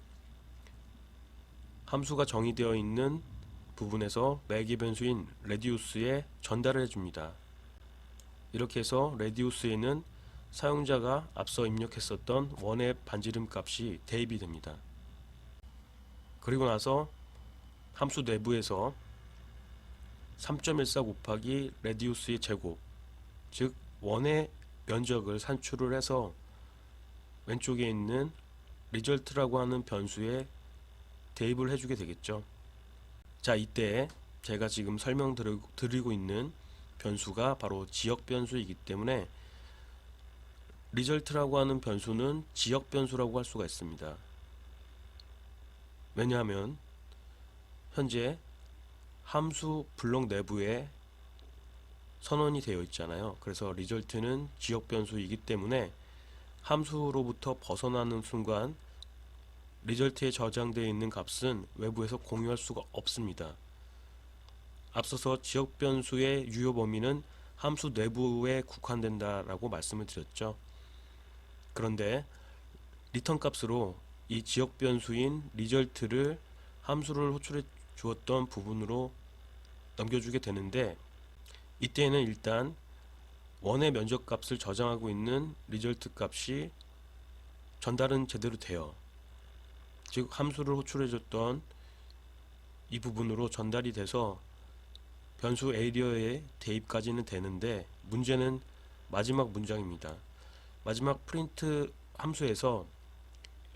함수가 정의되어 있는 부분에서 매개 변수인 reduce에 전달을 해줍니다. 이렇게 해서 reduce에는 사용자가 앞서 입력했었던 1의 반지름 값이 대입이 됩니다. 그리고 나서 함수 내부에서 3.14 곱하기 reduce의 제곱, 즉 1의 면적을 산출을 해서 왼쪽에 있는 result라고 하는 변수에 대입을 해주게 되겠죠. 자, 이때 제가 지금 설명드리고 있는 변수가 바로 지역 변수이기 때문에 result라고 하는 변수는 지역 변수라고 할 수가 있습니다. 왜냐하면 현재 함수 블록 내부에 선언이 되어 있잖아요. 그래서 result는 지역 변수이기 때문에 함수로부터 벗어나는 순간 result에 저장되어 있는 값은 외부에서 공유할 수가 없습니다. 앞서서 지역 변수의 유효 범위는 함수 내부에 국한된다라고 말씀을 드렸죠. 그런데 리턴 값으로 이 지역 변수인 result를 함수를 호출해 주었던 부분으로 넘겨주게 되는데 이때는 일단 1의 면적 값을 저장하고 있는 result 값이 전달은 제대로 돼요. 즉 함수를 호출해 줬던 이 부분으로 전달이 돼서 변수 area의 대입까지는 되는데 문제는 마지막 문장입니다. 마지막 프린트 함수에서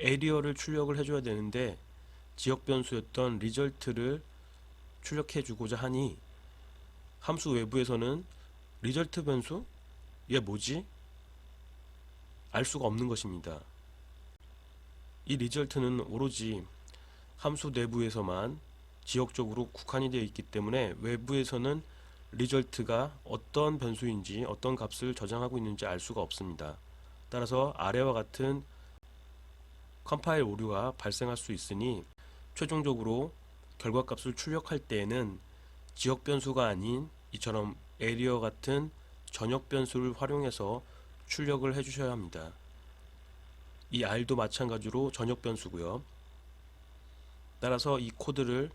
area를 출력을 해줘야 되는데 지역 변수였던 result를 출력해 주고자 하니 함수 외부에서는 result 변수? 얘 뭐지? 알 수가 없는 것입니다. 이 result는 오로지 함수 내부에서만 지역적으로 국한이 되어 있기 때문에 외부에서는 result가 어떤 변수인지 어떤 값을 저장하고 있는지 알 수가 없습니다. 따라서 아래와 같은 컴파일 오류가 발생할 수 있으니 최종적으로 결과값을 출력할 때에는 지역 변수가 아닌 이처럼 에리어 같은 전역 변수를 활용해서 출력을 해주셔야 합니다. 이 r도 마찬가지로 전역 변수고요. 따라서 이 코드를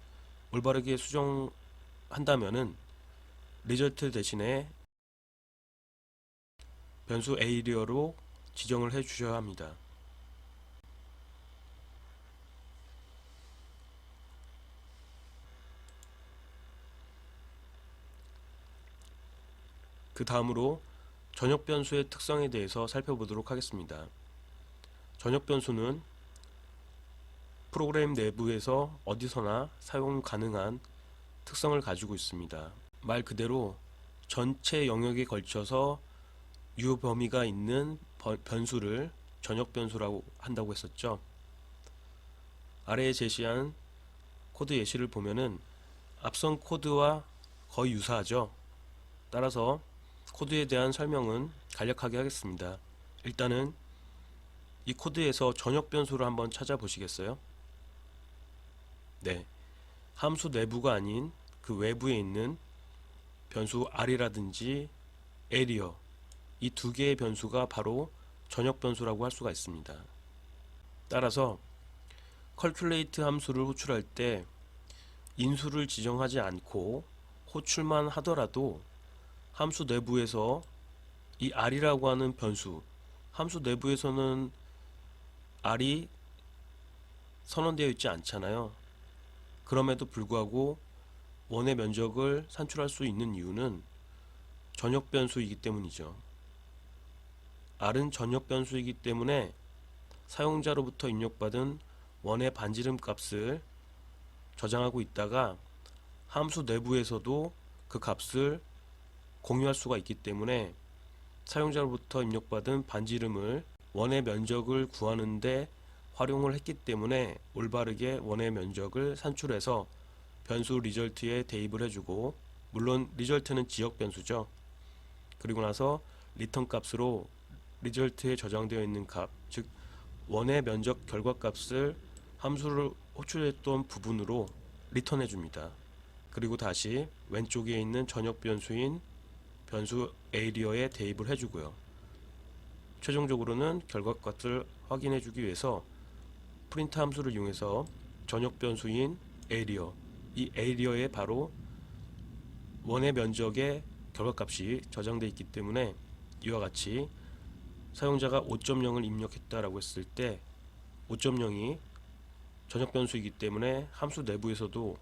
올바르게 수정한다면은 리절트 대신에 변수 에리어로 지정을 해 주셔야 합니다. 그 다음으로 전역 변수의 특성에 대해서 살펴보도록 하겠습니다. 전역 변수는 프로그램 내부에서 어디서나 사용 가능한 특성을 가지고 있습니다. 말 그대로 전체 영역에 걸쳐서 유효 범위가 있는 변수를 전역 변수라고 한다고 했었죠. 아래에 제시한 코드 예시를 보면은 앞선 코드와 거의 유사하죠. 따라서 코드에 대한 설명은 간략하게 하겠습니다. 일단은 이 코드에서 전역 변수를 한번 찾아보시겠어요? 네, 함수 내부가 아닌 그 외부에 있는 변수 r이라든지 area, 이 두 개의 변수가 바로 전역 변수라고 할 수가 있습니다. 따라서 calculate 함수를 호출할 때 인수를 지정하지 않고 호출만 하더라도 함수 내부에서 이 r이라고 하는 변수, 함수 내부에서는 r이 선언되어 있지 않잖아요. 그럼에도 불구하고 원의 면적을 산출할 수 있는 이유는 전역 변수이기 때문이죠. r은 전역 변수이기 때문에 사용자로부터 입력받은 원의 반지름 값을 저장하고 있다가 함수 내부에서도 그 값을 공유할 수가 있기 때문에 사용자로부터 입력받은 반지름을 원의 면적을 구하는데 활용을 했기 때문에 올바르게 원의 면적을 산출해서 변수 리절트에 대입을 해주고, 물론 리절트는 지역 변수죠. 그리고 나서 리턴 값으로 리절트에 저장되어 있는 값, 즉 원의 면적 결과값을 함수를 호출했던 부분으로 리턴해 줍니다. 그리고 다시 왼쪽에 있는 전역 변수인 변수 에리어에 대입을 해주고요. 최종적으로는 결과값을 확인해 주기 위해서 프린트 함수를 이용해서 전역 변수인 에리어, 이 에리어에 바로 원의 면적의 결과값이 저장되어 있기 때문에 이와 같이 사용자가 5.0을 입력했다라고 했을 때 5.0이 전역 변수이기 때문에 함수 내부에서도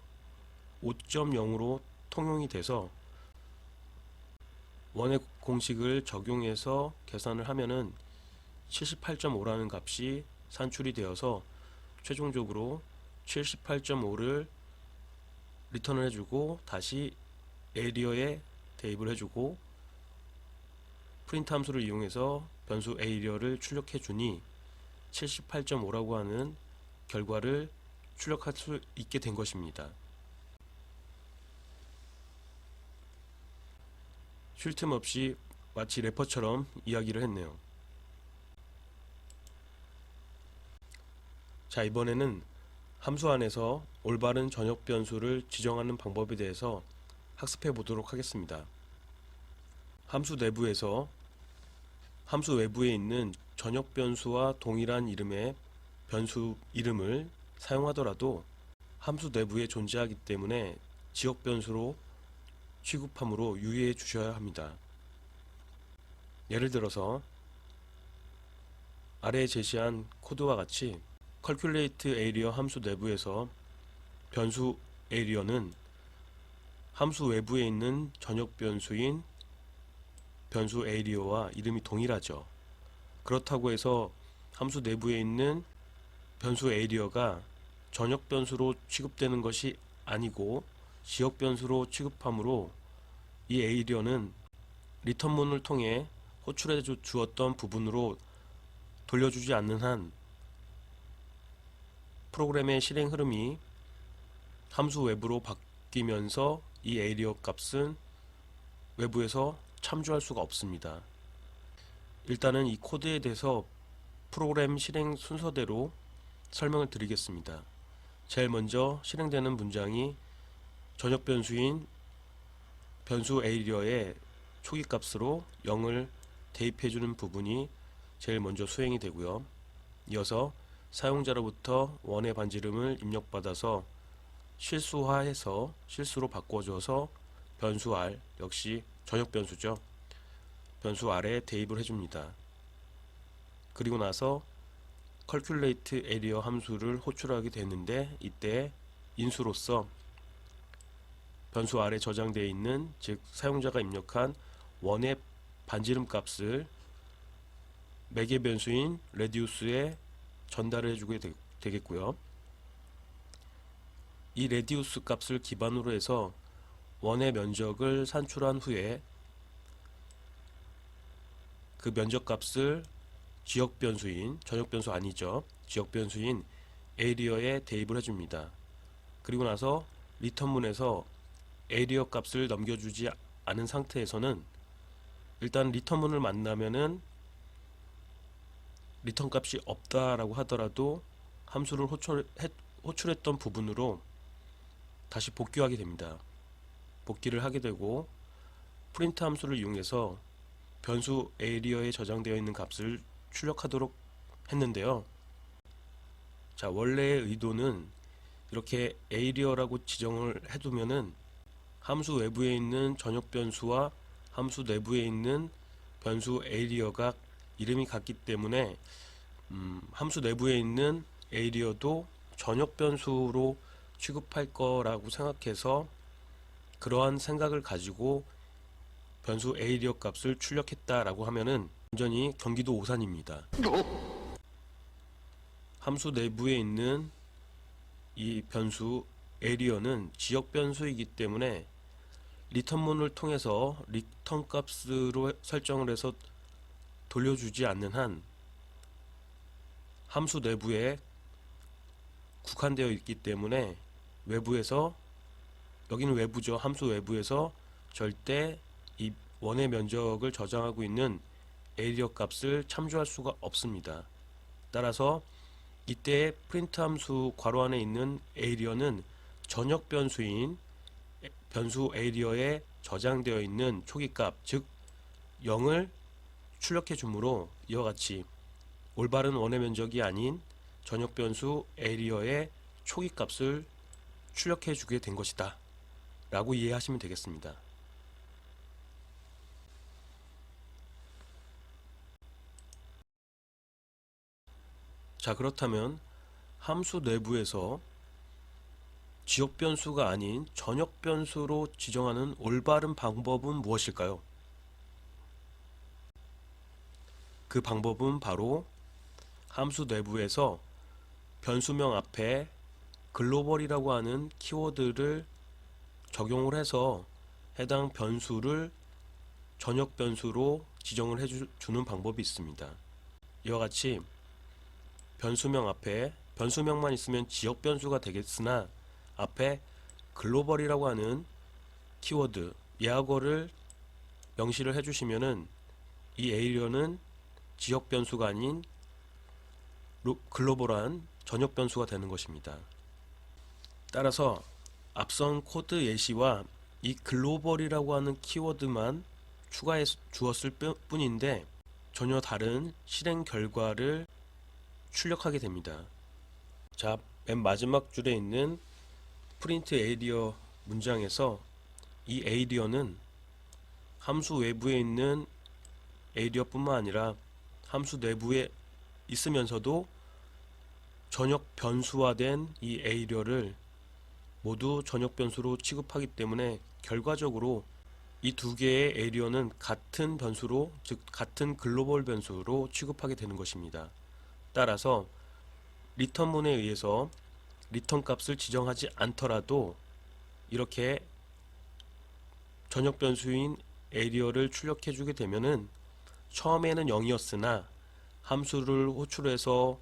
5.0으로 통용이 돼서 원의 공식을 적용해서 계산을 하면은 78.5라는 값이 산출이 되어서 최종적으로 78.5를 리턴을 해주고 다시 에리어에 대입을 해주고 프린트 함수를 이용해서 변수 에리어를 출력해 주니 78.5라고 하는 결과를 출력할 수 있게 된 것입니다. 쉴 틈 없이 마치 래퍼처럼 이야기를 했네요. 자, 이번에는 함수 안에서 올바른 전역 변수를 지정하는 방법에 대해서 학습해 보도록 하겠습니다. 함수 내부에서 함수 외부에 있는 전역 변수와 동일한 이름의 변수 이름을 사용하더라도 함수 내부에 존재하기 때문에 지역 변수로 취급함으로 유의해 주셔야 합니다. 예를 들어서 아래에 제시한 코드와 같이 calculate area 함수 내부에서 변수 area는 함수 외부에 있는 전역 변수인 변수 area와 이름이 동일하죠. 그렇다고 해서 함수 내부에 있는 변수 area가 전역 변수로 취급되는 것이 아니고 지역 변수로 취급하므로 이 area는 리턴문을 통해 호출해 주었던 부분으로 돌려주지 않는 한 프로그램의 실행 흐름이 함수 외부로 바뀌면서 이 에리어 값은 외부에서 참조할 수가 없습니다. 일단은 이 코드에 대해서 프로그램 실행 순서대로 설명을 드리겠습니다. 제일 먼저 실행되는 문장이 전역 변수인 변수 에이리어의 초기값으로 0을 대입해주는 부분이 제일 먼저 수행이 되고요. 이어서 사용자로부터 원의 반지름을 입력받아서 실수화해서 실수로 바꿔줘서 변수 R, 역시 전역 변수죠. 변수 R에 대입을 해줍니다. 그리고 나서 calculate area 함수를 호출하게 되는데, 이때 인수로서 변수 R에 저장되어 있는, 즉 사용자가 입력한 원의 반지름 값을 매개 변수인 reduce에 전달을 해주게 되겠고요. 이 reduce 값을 기반으로 해서 원의 면적을 산출한 후에 그 면적 값을 지역 변수인, 전역 변수 아니죠, 지역 변수인 area에 대입을 해줍니다. 그리고 나서 리턴문에서 area 값을 넘겨주지 않은 상태에서는 일단 리턴문을 만나면은 리턴 값이 없다라고 하더라도 함수를 호출했던 부분으로 다시 복귀하게 됩니다. 복귀를 하게 되고 프린트 함수를 이용해서 변수 area에 저장되어 있는 값을 출력하도록 했는데요. 자, 원래의 의도는 이렇게 area라고 지정을 해두면은 함수 외부에 있는 전역 변수와 함수 내부에 있는 변수 area가 이름이 같기 때문에 함수 내부에 있는 area도 전역 변수로 취급할 거라고 생각해서 그러한 생각을 가지고 변수 area 값을 출력했다라고 하면은 완전히 경기도 오산입니다. 함수 내부에 있는 이 변수 area는 지역 변수이기 때문에 리턴문을 통해서 리턴 값으로 설정을 해서 돌려주지 않는 한 함수 내부에 국한되어 있기 때문에 외부에서, 여기는 외부죠, 함수 외부에서 절대 이 원의 면적을 저장하고 있는 area 값을 참조할 수가 없습니다. 따라서 이때 프린트 함수 괄호 안에 있는 area는 전역 변수인 변수 area에 저장되어 있는 초기값, 즉 0을 출력해 주므로 이와 같이 올바른 원의 면적이 아닌 전역 변수 area의 초기값을 출력해 주게 된 것이다 라고 이해하시면 되겠습니다. 자, 그렇다면 함수 내부에서 지역 변수가 아닌 전역 변수로 지정하는 올바른 방법은 무엇일까요? 그 방법은 바로 함수 내부에서 변수명 앞에 글로벌이라고 하는 키워드를 적용을 해서 해당 변수를 전역 변수로 지정을 해주는 방법이 있습니다. 이와 같이 변수명 앞에, 변수명만 있으면 지역 변수가 되겠으나 앞에 글로벌이라고 하는 키워드, 예하고를 명시를 해주시면은 이 area는 지역 변수가 아닌 글로벌한 전역 변수가 되는 것입니다. 따라서 앞선 코드 예시와 이 글로벌이라고 하는 키워드만 추가해 주었을 뿐인데 전혀 다른 실행 결과를 출력하게 됩니다. 자, 맨 마지막 줄에 있는 프린트 area 문장에서 이 area는 함수 외부에 있는 area뿐만 아니라 함수 내부에 있으면서도 전역 변수화된 이 area를 모두 전역 변수로 취급하기 때문에 결과적으로 이 두 개의 area는 같은 변수로, 즉 같은 글로벌 변수로 취급하게 되는 것입니다. 따라서 리턴문에 의해서 리턴 값을 지정하지 않더라도 이렇게 전역 변수인 area를 출력해 주게 되면은 처음에는 0이었으나 함수를 호출해서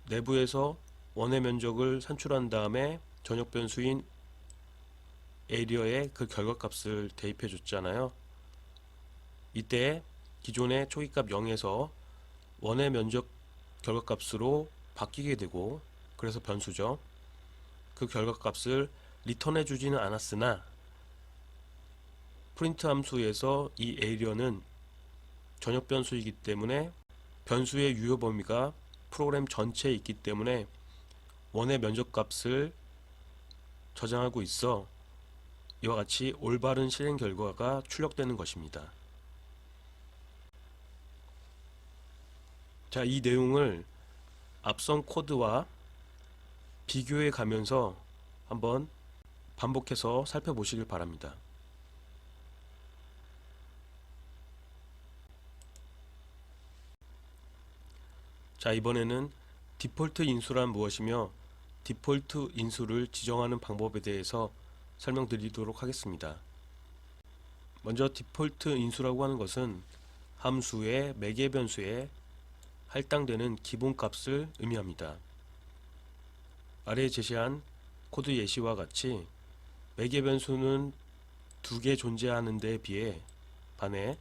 내부에서 원의 면적을 산출한 다음에 전역 변수인 area에 그 결과값을 대입해 줬잖아요. 이때 기존의 초기값 0에서 원의 면적 결과값으로 바뀌게 되고, 그래서 변수죠. 그 결과값을 리턴해 주지는 않았으나 프린트 함수에서 이 에이리어는 전역 변수이기 때문에 변수의 유효 범위가 프로그램 전체에 있기 때문에 원의 면적값을 저장하고 있어 이와 같이 올바른 실행 결과가 출력되는 것입니다. 자, 이 내용을 앞선 코드와 비교해 가면서 한번 반복해서 살펴보시길 바랍니다. 자, 이번에는 디폴트 인수란 무엇이며 디폴트 인수를 지정하는 방법에 대해서 설명드리도록 하겠습니다. 먼저 디폴트 인수라고 하는 것은 함수의 매개 변수에 할당되는 기본값을 의미합니다. 아래에 제시한 코드 예시와 같이 매개 변수는 2개 존재하는 데 비해 반해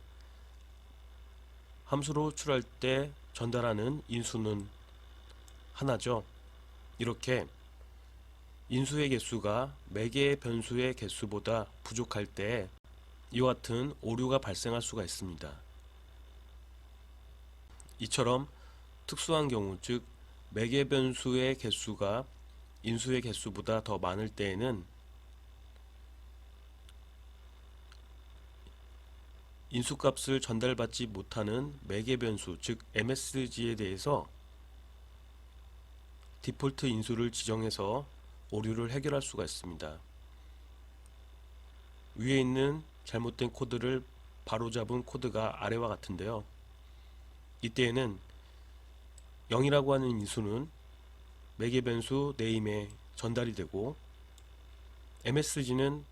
함수로 호출할 때 전달하는 인수는 하나죠. 이렇게 인수의 개수가 매개 변수의 개수보다 부족할 때 이와 같은 오류가 발생할 수가 있습니다. 이처럼 특수한 경우, 즉 매개 변수의 개수가 인수의 개수보다 더 많을 때에는 인수값을 전달받지 못하는 매개 변수, 즉 MSG에 대해서 디폴트 인수를 지정해서 오류를 해결할 수가 있습니다. 위에 있는 잘못된 코드를 바로잡은 코드가 아래와 같은데요. 이때에는 0이라고 하는 인수는 매개 변수 네임에 전달이 되고 MSG는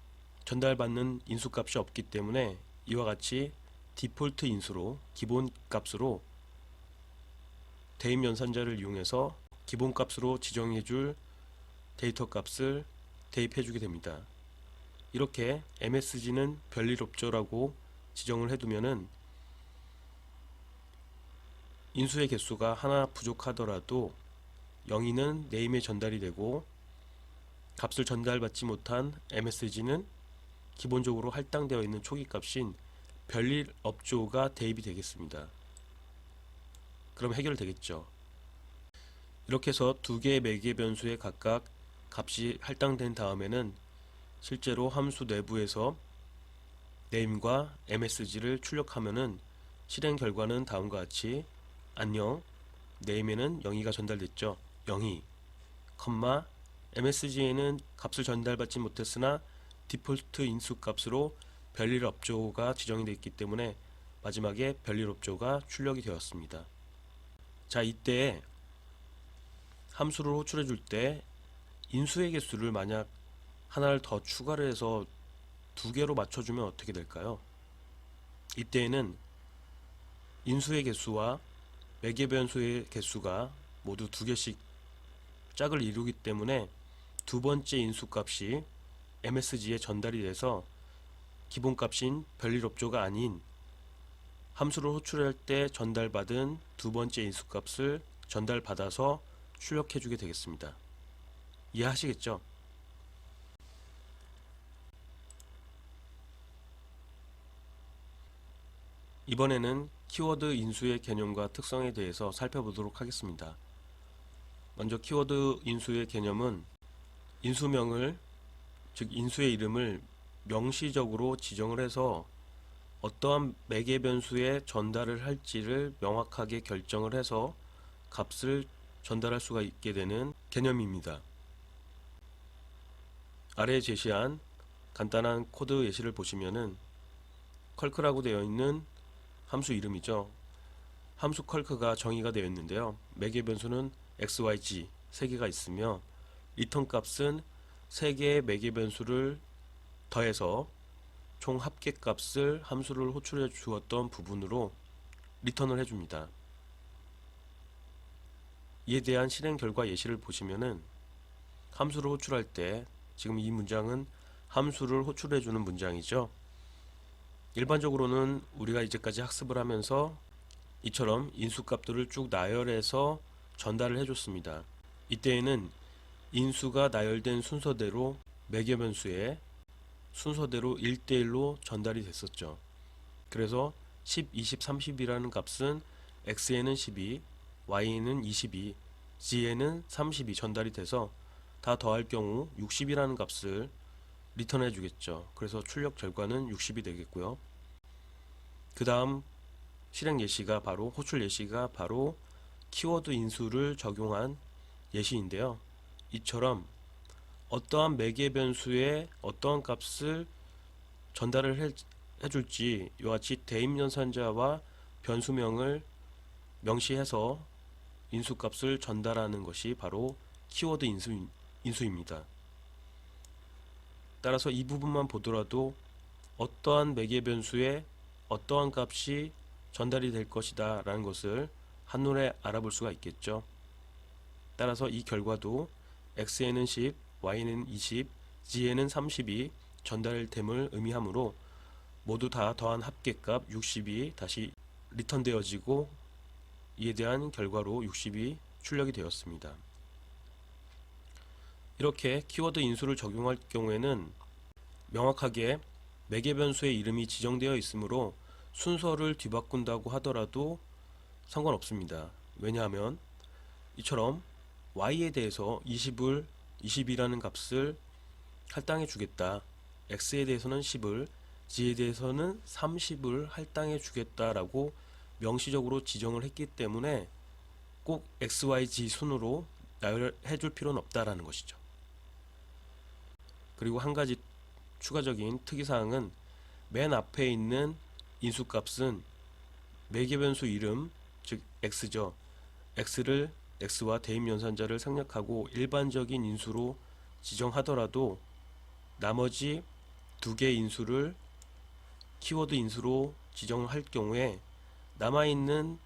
전달받는 인수값이 없기 때문에 이와 같이 디폴트 인수로 기본값으로 대입 연산자를 이용해서 기본값으로 지정해줄 데이터 값을 대입해주게 됩니다. 이렇게 MSG는 별일 없죠라고 지정을 해두면은 인수의 개수가 하나 부족하더라도 0이는 네임에 전달이 되고 값을 전달받지 못한 MSG는 기본적으로 할당되어 있는 초기값인 별일 없죠가 대입이 되겠습니다. 그럼 해결되겠죠. 이렇게 해서 2개의 매개 변수에 각각 값이 할당된 다음에는 실제로 함수 내부에서 name과 msg를 출력하면은 실행 결과는 다음과 같이 안녕, name에는 0이가 전달됐죠. 0이, msg에는 값을 전달받지 못했으나 디폴트 인수 값으로 별일 없죠가 지정이 되어 있기 때문에 마지막에 별일 없죠가 출력이 되었습니다. 자, 이때 함수를 호출해 줄 때 인수의 개수를 만약 하나를 더 추가를 해서 2개로 맞춰주면 어떻게 될까요? 이때에는 인수의 개수와 매개 변수의 개수가 모두 2개씩 짝을 이루기 때문에 두 번째 인수값이 MSG에 전달이 돼서 기본값인 별일 없죠가 아닌 함수를 호출할 때 전달받은 두 번째 인수값을 전달받아서 출력해주게 되겠습니다. 이해하시겠죠? 이번에는 키워드 인수의 개념과 특성에 대해서 살펴보도록 하겠습니다. 먼저 키워드 인수의 개념은 인수명을, 즉 인수의 이름을 명시적으로 지정을 해서 어떠한 매개 변수에 전달을 할지를 명확하게 결정을 해서 값을 전달할 수가 있게 되는 개념입니다. 아래에 제시한 간단한 코드 예시를 보시면은 컬크라고 되어 있는 함수 이름이죠. 함수 컬크가 정의가 되어 있는데요. 매개 변수는 xyg 3개가 있으며 리턴 값은 3개의 매개 변수를 더해서 총 합계값을 함수를 호출해 주었던 부분으로 리턴을 해줍니다. 이에 대한 실행 결과 예시를 보시면은 함수를 호출할 때 지금 이 문장은 함수를 호출해 주는 문장이죠. 일반적으로는 우리가 이제까지 학습을 하면서 이처럼 인수값들을 쭉 나열해서 전달을 해줬습니다. 이때에는 인수가 나열된 순서대로 매개 변수에 순서대로 1대1로 전달이 됐었죠. 그래서 10, 20, 30이라는 값은 x에는 12, y에는 22, z에는 30이 전달이 돼서 다 더할 경우 60이라는 값을 리턴해 주겠죠. 그래서 출력 결과는 60이 되겠고요. 그 다음 실행 예시가 바로 호출 예시가 바로 키워드 인수를 적용한 예시인데요. 이처럼 어떠한 매개 변수에 어떠한 값을 전달을 해줄지 이와 같이 대입연산자와 변수명을 명시해서 인수값을 전달하는 것이 바로 키워드 인수입니다. 따라서 이 부분만 보더라도 어떠한 매개 변수에 어떠한 값이 전달이 될 것이다 라는 것을 한눈에 알아볼 수가 있겠죠. 따라서 이 결과도 x에는 10, y는 20, z에는 30이 전달됨을 의미하므로 모두 다 더한 합계값 60이 다시 리턴되어지고 이에 대한 결과로 60이 출력이 되었습니다. 이렇게 키워드 인수를 적용할 경우에는 명확하게 매개 변수의 이름이 지정되어 있으므로 순서를 뒤바꾼다고 하더라도 상관없습니다. 왜냐하면 이처럼 y에 대해서 20이라는 값을 할당해 주겠다. x에 대해서는 10을, z에 대해서는 30을 할당해 주겠다라고 명시적으로 지정을 했기 때문에 꼭 x, y, z 순으로 나열해 줄 필요는 없다라는 것이죠. 그리고 한 가지 추가적인 특이사항은 맨 앞에 있는 인수값은 매개 변수 이름, 즉 x죠. x와 대입연산자를 생략하고 일반적인 인수로 지정하더라도 나머지 두 개의 인수를 키워드 인수로 지정할 경우에 남아있는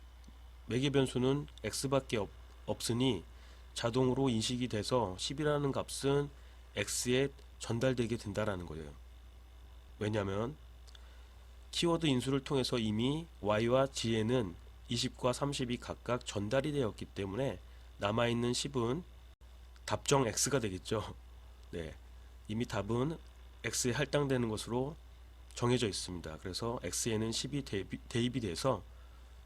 매개 변수는 x밖에 없으니 자동으로 인식이 돼서 10이라는 값은 x에 전달되게 된다라는 거예요. 왜냐하면 키워드 인수를 통해서 이미 y와 z에는 20과 30이 각각 전달이 되었기 때문에 남아있는 10은 답정 x가 되겠죠. 네, 이미 답은 x에 할당되는 것으로 정해져 있습니다. 그래서 x에는 10이 대입이 돼서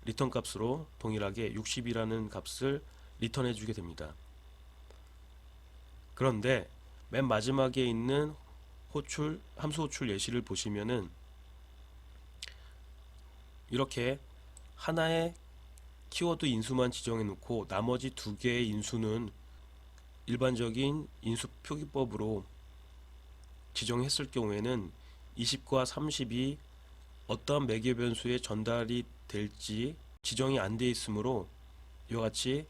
리턴 값으로 동일하게 60이라는 값을 리턴해 주게 됩니다. 그런데 맨 마지막에 있는 함수 호출 예시를 보시면은 이렇게 하나의 키워드 인수만 지정해 놓고 나머지 두 개의 인수는 일반적인 인수 표기법으로 지정했을 경우에는 20과 30이 어떠한 매개 변수에 전달이 될지 지정이 안 되어 있으므로 이와 같이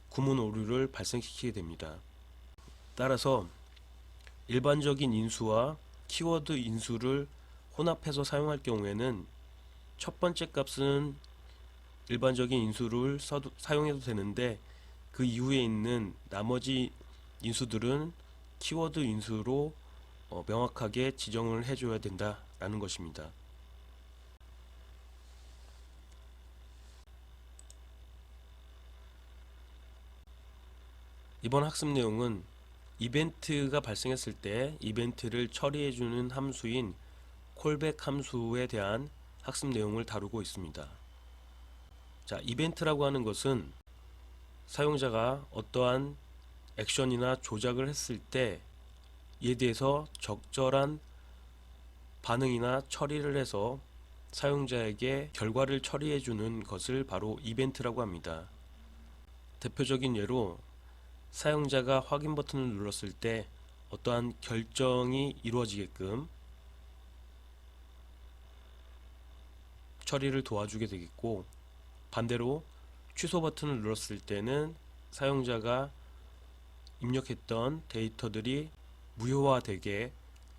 구문 오류를 발생시키게 됩니다. 따라서 일반적인 인수와 키워드 인수를 혼합해서 사용할 경우에는 첫 번째 값은 일반적인 인수를 사용해도 되는데 그 이후에 있는 나머지 인수들은 키워드 인수로 명확하게 지정을 해줘야 된다라는 것입니다. 이번 학습 내용은 이벤트가 발생했을 때 이벤트를 처리해주는 함수인 콜백 함수에 대한 학습 내용을 다루고 있습니다. 자, 이벤트라고 하는 것은 사용자가 어떠한 액션이나 조작을 했을 때 이에 대해서 적절한 반응이나 처리를 해서 사용자에게 결과를 처리해주는 것을 바로 이벤트라고 합니다. 대표적인 예로 사용자가 확인 버튼을 눌렀을 때 어떠한 결정이 이루어지게끔 처리를 도와주게 되겠고, 반대로 취소 버튼을 눌렀을 때는 사용자가 입력했던 데이터들이 무효화되게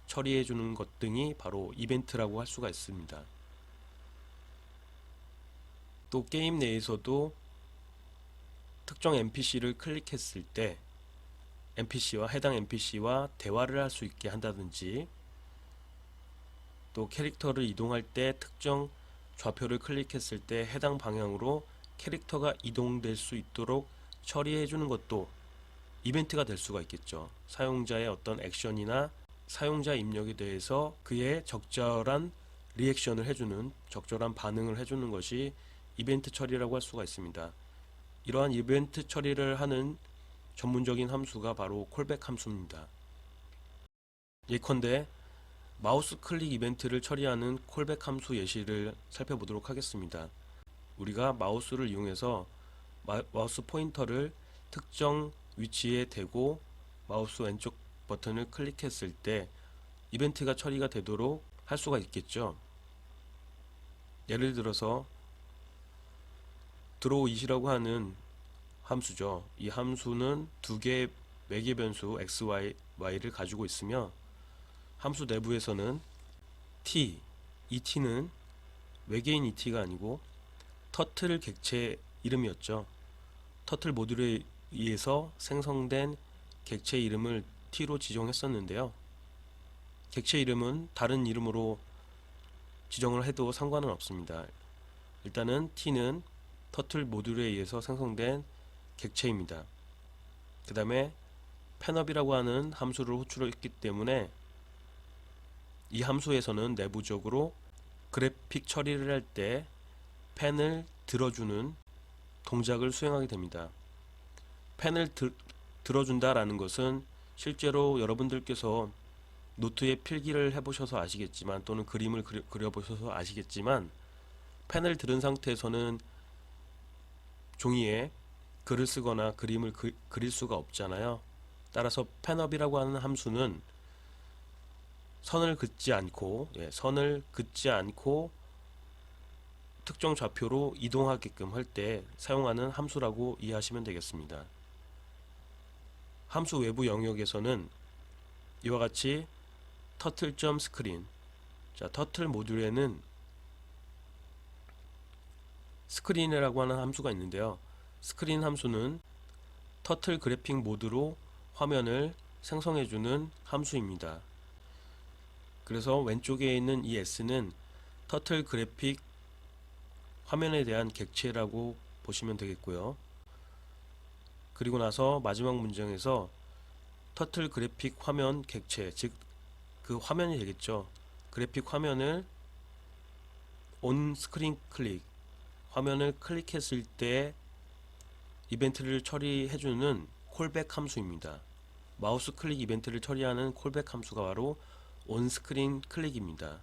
처리해주는 것 등이 바로 이벤트라고 할 수가 있습니다. 또 게임 내에서도 특정 NPC를 클릭했을 때 해당 NPC와 대화를 할 수 있게 한다든지, 또 캐릭터를 이동할 때 특정 좌표를 클릭했을 때 해당 방향으로 캐릭터가 이동될 수 있도록 처리해 주는 것도 이벤트가 될 수가 있겠죠. 사용자의 어떤 액션이나 사용자 입력에 대해서 그의 적절한 리액션을 해주는, 적절한 반응을 해주는 것이 이벤트 처리라고 할 수가 있습니다. 이러한 이벤트 처리를 하는 전문적인 함수가 바로 콜백 함수입니다. 예컨대 마우스 클릭 이벤트를 처리하는 콜백 함수 예시를 살펴보도록 하겠습니다. 우리가 마우스를 이용해서 마우스 포인터를 특정 위치에 대고 마우스 왼쪽 버튼을 클릭했을 때 이벤트가 처리가 되도록 할 수가 있겠죠. 예를 들어서 드로우잇이라고 하는 함수죠. 이 함수는 두 개의 매개 변수 x, y를 가지고 있으며 함수 내부에서는 t, 이 t는 외계인 t가 아니고 터틀 객체 이름이었죠. 터틀 모듈에 의해서 생성된 객체 이름을 t로 지정했었는데요. 객체 이름은 다른 이름으로 지정을 해도 상관은 없습니다. 일단은 t는 터틀 모듈에 의해서 생성된 객체입니다. 그 다음에 펜업이라고 하는 함수를 호출했기 때문에 이 함수에서는 내부적으로 그래픽 처리를 할 때 펜을 들어주는 동작을 수행하게 됩니다. 펜을 들어준다라는 것은 실제로 여러분들께서 노트에 필기를 해보셔서 아시겠지만, 또는 그림을 그려보셔서 아시겠지만, 펜을 들은 상태에서는 종이에 글을 쓰거나 그림을 그릴 수가 없잖아요. 따라서 펜업이라고 하는 함수는 선을 긋지 않고 특정 좌표로 이동하게끔 할 때 사용하는 함수라고 이해하시면 되겠습니다. 함수 외부 영역에서는 이와 같이 turtle.screen, 자, 터틀 모듈에는 스크린이라고 하는 함수가 있는데요. 스크린 함수는 터틀 그래픽 모드로 화면을 생성해주는 함수입니다. 그래서 왼쪽에 있는 이 s는 터틀 그래픽 화면에 대한 객체라고 보시면 되겠고요. 그리고 나서 마지막 문장에서 터틀 그래픽 화면 객체, 즉 그 화면이 되겠죠. 그래픽 화면을 온 스크린 클릭, 화면을 클릭했을 때 이벤트를 처리해주는 콜백 함수입니다. 마우스 클릭 이벤트를 처리하는 콜백 함수가 바로 온 스크린 클릭입니다.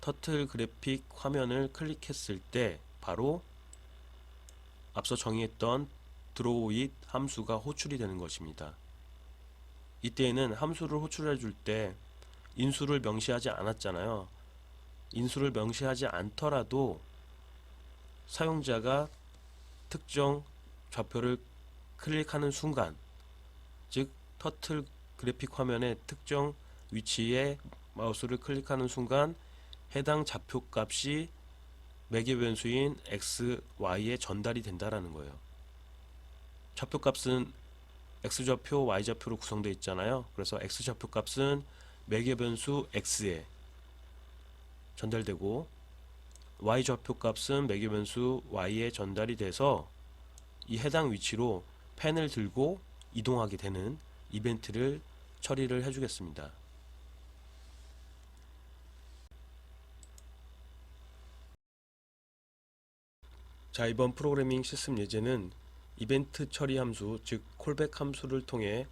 터틀 그래픽 화면을 클릭했을 때 바로 앞서 정의했던 드로우잇 함수가 호출이 되는 것입니다. 이때에는 함수를 호출해 줄 때 인수를 명시하지 않았잖아요. 인수를 명시하지 않더라도 사용자가 특정 좌표를 클릭하는 순간, 즉 터틀 그래픽 화면의 특정 위치에 마우스를 클릭하는 순간 해당 좌표 값이 매개 변수인 x, y에 전달이 된다라는 거예요. 좌표 값은 x좌표, y좌표로 구성되어 있잖아요. 그래서 x좌표 값은 매개 변수 x에 전달되고 y좌표 값은 매개 변수 y에 전달이 돼서 이 해당 위치로 펜을 들고 이동하게 되는 이벤트를 처리를 해주겠습니다. 자, 이번 프로그래밍 실습 예제는 이벤트 처리 함수, 즉 콜백 함수를 통해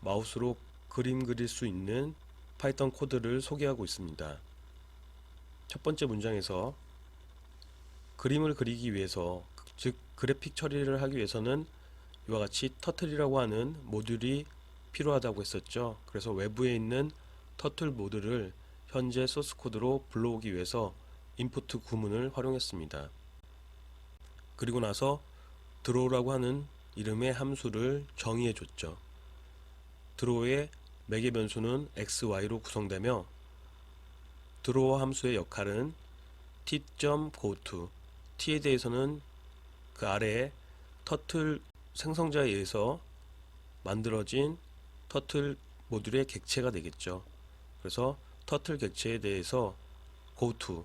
마우스로 그림 그릴 수 있는 파이썬 코드를 소개하고 있습니다. 첫 번째 문장에서 그림을 그리기 위해서, 즉 그래픽 처리를 하기 위해서는 이와 같이 터틀이라고 하는 모듈이 필요하다고 했었죠. 그래서 외부에 있는 터틀 모듈을 현재 소스 코드로 불러오기 위해서 인풋 구문을 활용했습니다. 그리고 나서 드로우라고 하는 이름의 함수를 정의해 줬죠. 드로우의 매개 변수는 x, y로 구성되며 드로우 함수의 역할은 t.goto, t에 대해서는 그 아래에 터틀 생성자에 의해서 만들어진 터틀 모듈의 객체가 되겠죠. 그래서 터틀 객체에 대해서 goto,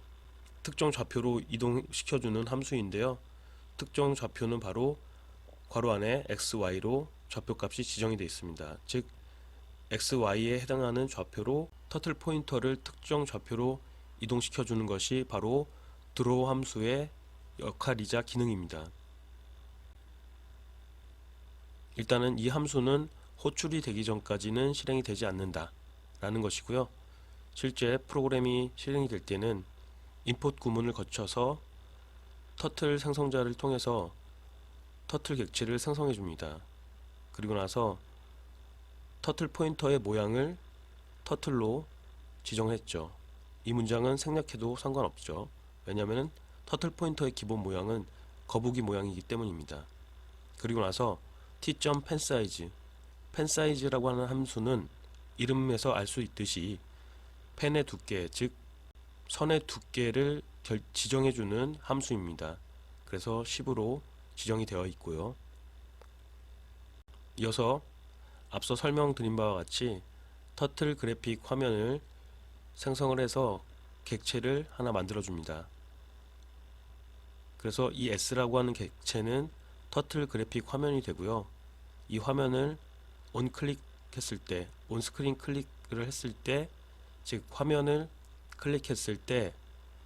특정 좌표로 이동시켜주는 함수인데요. 특정 좌표는 바로 괄호 안에 x, y로 좌표 값이 지정이 되어 있습니다. 즉 x, y에 해당하는 좌표로 터틀 포인터를 특정 좌표로 이동시켜 주는 것이 바로 드로우 함수의 역할이자 기능입니다. 일단은 이 함수는 호출이 되기 전까지는 실행이 되지 않는다 라는 것이고요. 실제 프로그램이 실행이 될 때는 인풋 구문을 거쳐서 터틀 생성자를 통해서 터틀 객체를 생성해 줍니다. 그리고 나서 터틀 포인터의 모양을 터틀로 지정했죠. 이 문장은 생략해도 상관없죠. 왜냐하면 터틀 포인터의 기본 모양은 거북이 모양이기 때문입니다. 그리고 나서 t.pensize, pensize라고 하는 함수는 이름에서 알 수 있듯이 펜의 두께, 즉 선의 두께를 지정해주는 함수입니다. 그래서 10으로 지정이 되어 있고요. 이어서 앞서 설명드린 바와 같이 터틀 그래픽 화면을 생성을 해서 객체를 하나 만들어 줍니다. 그래서 이 S라고 하는 객체는 터틀 그래픽 화면이 되고요. 이 화면을 온클릭했을 때, 온스크린 클릭을 했을 때, 즉 화면을 클릭했을 때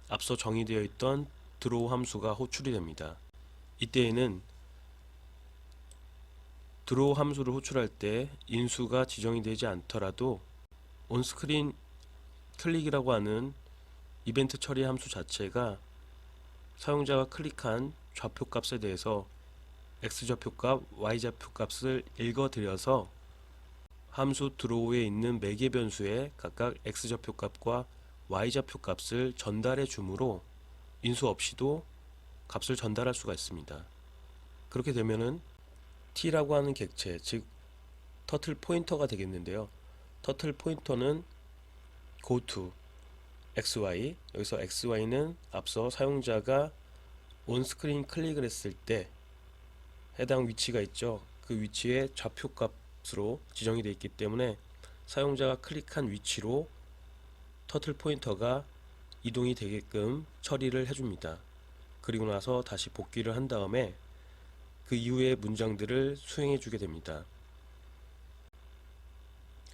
앞서 정의되어 있던 드로우 함수가 호출이 됩니다. 이때에는 드로우 함수를 호출할 때 인수가 지정이 되지 않더라도 온스크린 클릭이라고 하는 이벤트 처리 함수 자체가 사용자가 클릭한 좌표값에 대해서 X좌표값, Y좌표값을 읽어들여서 함수 드로우에 있는 매개 변수에 각각 X좌표값과 Y좌표값을 전달해 주므로 인수 없이도 값을 전달할 수가 있습니다. 그렇게 되면은 T라고 하는 객체, 즉 터틀 포인터가 되겠는데요. 터틀 포인터는 goto xy, 여기서 xy는 앞서 사용자가 온스크린 클릭을 했을 때 해당 위치가 있죠. 그 위치에 좌표값으로 지정이 되어 있기 때문에 사용자가 클릭한 위치로 터틀 포인터가 이동이 되게끔 처리를 해줍니다. 그리고 나서 다시 복귀를 한 다음에 그 이후의 문장들을 수행해 주게 됩니다.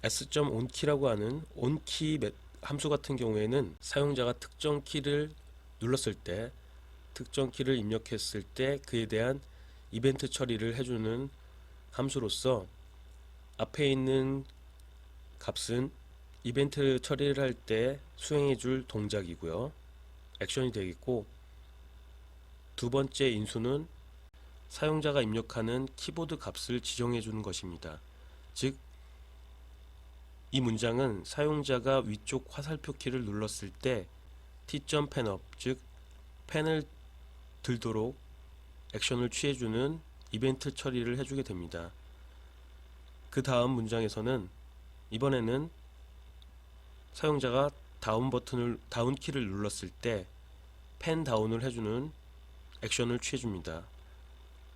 s.onKey라고 하는 onKey 함수 같은 경우에는 사용자가 특정 키를 눌렀을 때, 특정 키를 입력했을 때 그에 대한 이벤트 처리를 해주는 함수로서 앞에 있는 값은 이벤트 처리를 할 때 수행해 줄 동작이고요. 액션이 되겠고, 두 번째 인수는 사용자가 입력하는 키보드 값을 지정해 주는 것입니다. 즉, 이 문장은 사용자가 위쪽 화살표 키를 눌렀을 때 t.penUp, 즉 펜을 들도록 액션을 취해주는 이벤트 처리를 해주게 됩니다. 그 다음 문장에서는 이번에는 사용자가 다운 키를 눌렀을 때 펜 다운을 해주는 액션을 취해줍니다.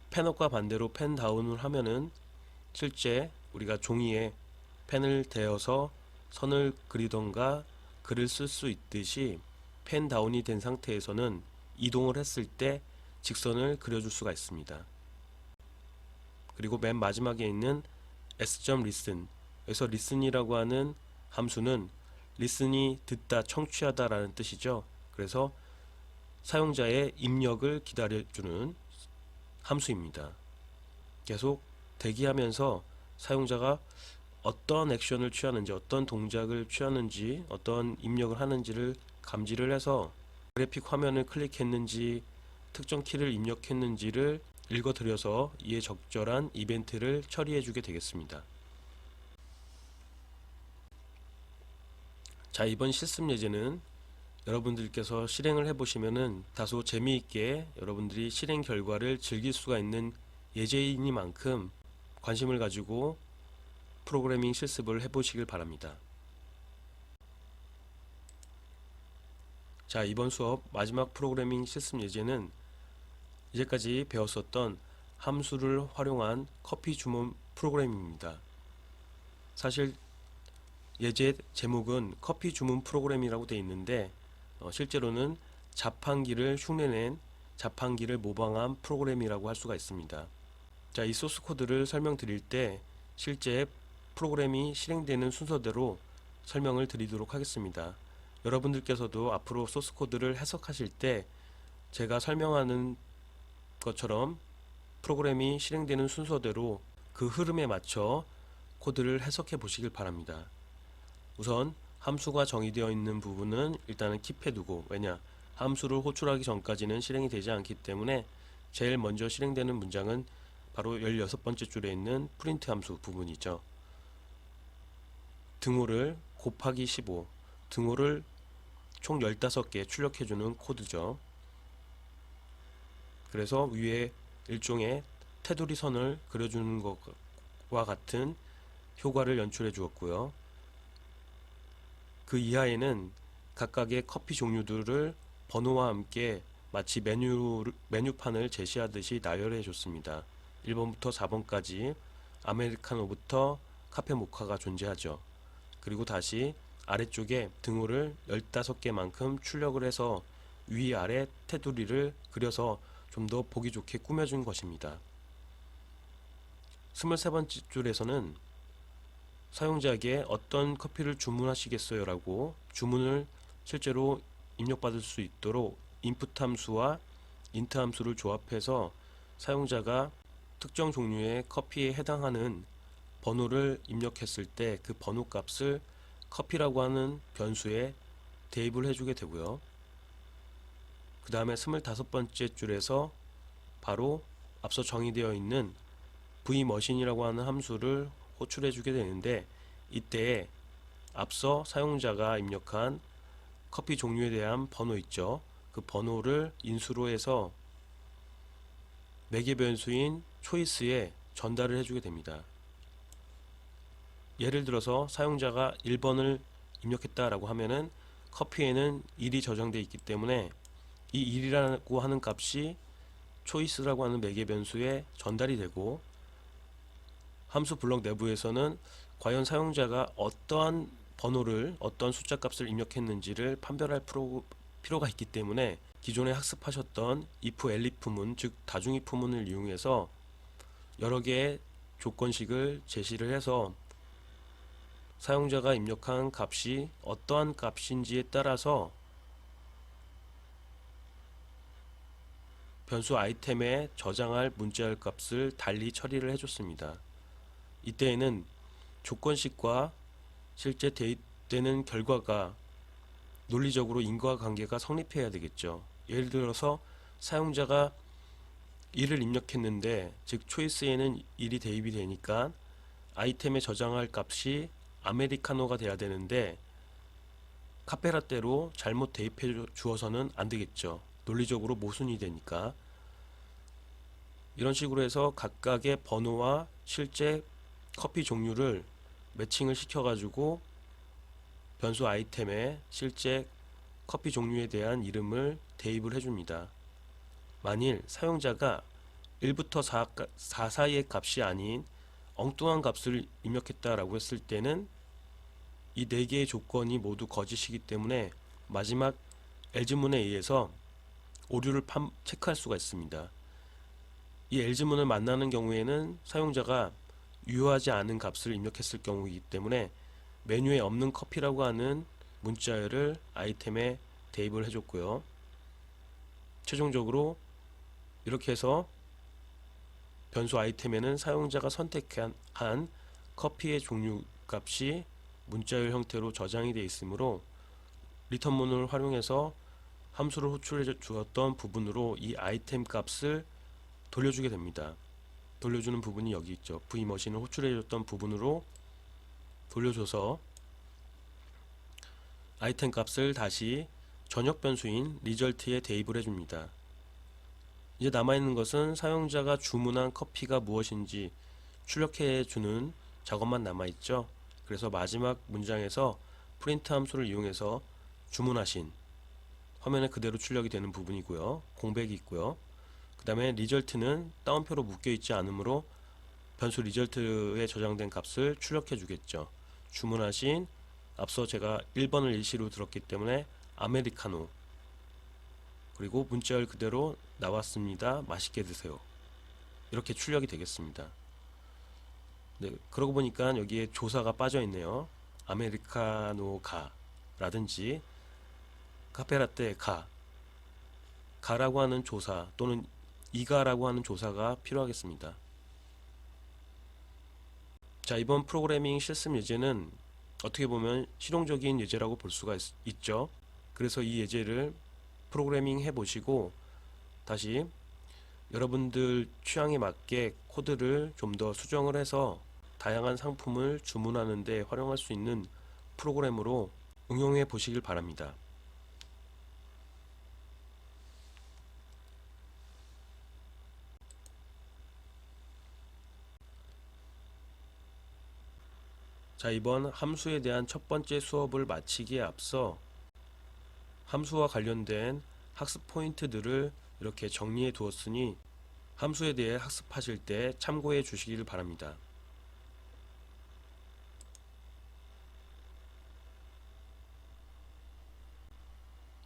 펜업과 반대로 펜 다운을 하면은 실제 우리가 종이에 펜을 대어서 선을 그리던가 글을 쓸 수 있듯이 펜 다운이 된 상태에서는 이동을 했을 때 직선을 그려줄 수가 있습니다. 그리고 맨 마지막에 있는 s.listen, 여기서 listen이라고 하는 함수는 listen이 듣다, 청취하다 라는 뜻이죠. 그래서 사용자의 입력을 기다려주는 함수입니다. 계속 대기하면서 사용자가 어떤 액션을 취하는지, 어떤 동작을 취하는지, 어떤 입력을 하는지를 감지를 해서 그래픽 화면을 클릭했는지, 특정 키를 입력했는지를 읽어드려서 이에 적절한 이벤트를 처리해 주게 되겠습니다. 자, 이번 실습 예제는 여러분들께서 실행을 해보시면은 다소 재미있게 여러분들이 실행 결과를 즐길 수가 있는 예제이니만큼 관심을 가지고 프로그래밍 실습을 해보시길 바랍니다. 자, 이번 수업 마지막 프로그래밍 실습 예제는 이제까지 배웠었던 함수를 활용한 커피 주문 프로그램입니다. 사실 예제 제목은 커피 주문 프로그램이라고 되어 있는데 실제로는 자판기를 흉내낸 자판기를 모방한 프로그램이라고 할 수가 있습니다. 자, 이 소스 코드를 설명드릴 때 실제 프로그램이 실행되는 순서대로 설명을 드리도록 하겠습니다. 여러분들께서도 앞으로 소스 코드를 해석하실 때 제가 설명하는 것처럼 프로그램이 실행되는 순서대로 그 흐름에 맞춰 코드를 해석해 보시길 바랍니다. 우선 함수가 정의되어 있는 부분은 일단은 킵해 두고, 왜냐, 함수를 호출하기 전까지는 실행이 되지 않기 때문에 제일 먼저 실행되는 문장은 바로 16번째 줄에 있는 프린트 함수 부분이죠. 등호를 곱하기 15, 등호를 총 15개 출력해주는 코드죠. 그래서 위에 일종의 테두리 선을 그려주는 것과 같은 효과를 연출해 주었고요. 그 이하에는 각각의 커피 종류들을 번호와 함께 마치 메뉴판을 제시하듯이 나열해 줬습니다. 1번부터 4번까지 아메리카노부터 카페 모카가 존재하죠. 그리고 다시 아래쪽에 등호를 15개만큼 출력을 해서 위아래 테두리를 그려서 좀 더 보기 좋게 꾸며준 것입니다. 23번째 줄에서는 사용자에게 어떤 커피를 주문하시겠어요? 라고 주문을 실제로 입력받을 수 있도록 input 함수와 int 함수를 조합해서 사용자가 특정 종류의 커피에 해당하는 번호를 입력했을 때 그 번호 값을 커피라고 하는 변수에 대입을 해주게 되고요. 그 다음에 25번째 줄에서 바로 앞서 정의되어 있는 v머신이라고 하는 함수를 호출해 주게 되는데, 이때 앞서 사용자가 입력한 커피 종류에 대한 번호 있죠. 그 번호를 인수로 해서 매개 변수인 초이스에 전달을 해주게 됩니다. 예를 들어서 사용자가 1번을 입력했다라고 하면은 커피에는 1이 저장되어 있기 때문에 이 1이라고 하는 값이 초이스라고 하는 매개 변수에 전달이 되고, 함수 블록 내부에서는 과연 사용자가 어떠한 번호를, 어떤 숫자 값을 입력했는지를 판별할 필요가 있기 때문에 기존에 학습하셨던 if, elif문, 즉 다중이프문을 이용해서 여러 개의 조건식을 제시를 해서 사용자가 입력한 값이 어떠한 값인지에 따라서 변수 아이템에 저장할 문자열 값을 달리 처리를 해줬습니다. 이때에는 조건식과 실제 대입되는 결과가 논리적으로 인과관계가 성립해야 되겠죠. 예를 들어서 사용자가 1을 입력했는데, 즉 초이스에는 1이 대입이 되니까 아이템에 저장할 값이 아메리카노가 돼야 되는데 카페라떼로 잘못 대입해 주어서는 안 되겠죠. 논리적으로 모순이 되니까. 이런 식으로 해서 각각의 번호와 실제 커피 종류를 매칭을 시켜가지고 변수 아이템에 실제 커피 종류에 대한 이름을 대입을 해줍니다. 만일 사용자가 1부터 4 사이의 값이 아닌 엉뚱한 값을 입력했다라고 했을 때는 이 4개의 조건이 모두 거짓이기 때문에 마지막 else문에 의해서 오류를 체크할 수가 있습니다. 이 else문을 만나는 경우에는 사용자가 유효하지 않은 값을 입력했을 경우이기 때문에 메뉴에 없는 커피라고 하는 문자열을 아이템에 대입을 해줬고요. 최종적으로 이렇게 해서 변수 아이템에는 사용자가 선택한 커피의 종류 값이 문자열 형태로 저장이 되어 있으므로 리턴문을 활용해서 함수를 호출해 주었던 부분으로 이 아이템 값을 돌려주게 됩니다. 돌려주는 부분이 여기 있죠. v머신을 호출해 줬던 부분으로 돌려줘서 아이템 값을 다시 전역 변수인 result에 대입을 해줍니다. 이제 남아있는 것은 사용자가 주문한 커피가 무엇인지 출력해 주는 작업만 남아있죠. 그래서 마지막 문장에서 프린트 함수를 이용해서 주문하신 화면에 그대로 출력이 되는 부분이고요. 공백이 있고요. 그 다음에 result는 따옴표로 묶여있지 않으므로 변수 result에 저장된 값을 출력해 주겠죠. 주문하신, 앞서 제가 1번을 일시로 들었기 때문에 아메리카노, 그리고 문자열 그대로 나왔습니다. 맛있게 드세요. 이렇게 출력이 되겠습니다. 네, 그러고 보니까 여기에 조사가 빠져 있네요. 아메리카노 가라든지 카페라떼 가라고 하는 조사 또는 이가라고 하는 조사가 필요하겠습니다. 자, 이번 프로그래밍 실습 예제는 어떻게 보면 실용적인 예제라고 볼 수가 있죠. 그래서 이 예제를 프로그래밍 해보시고 다시 여러분들 취향에 맞게 코드를 좀 더 수정을 해서 다양한 상품을 주문하는 데 활용할 수 있는 프로그램으로 응용해 보시길 바랍니다. 자, 이번 함수에 대한 첫 번째 수업을 마치기에 앞서 함수와 관련된 학습 포인트들을 이렇게 정리해 두었으니 함수에 대해 학습하실 때 참고해 주시길 바랍니다.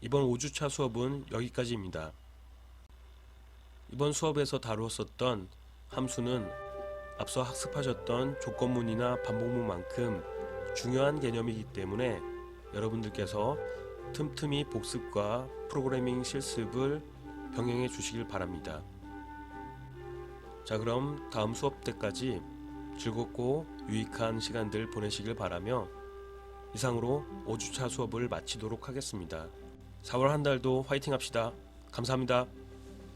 이번 5주차 수업은 여기까지입니다. 이번 수업에서 다루었었던 함수는 앞서 학습하셨던 조건문이나 반복문만큼 중요한 개념이기 때문에 여러분들께서 틈틈이 복습과 프로그래밍 실습을 병행해 주시길 바랍니다. 자, 그럼 다음 수업 때까지 즐겁고 유익한 시간들 보내시길 바라며 이상으로 5주차 수업을 마치도록 하겠습니다. 4월 한 달도 화이팅 합시다. 감사합니다.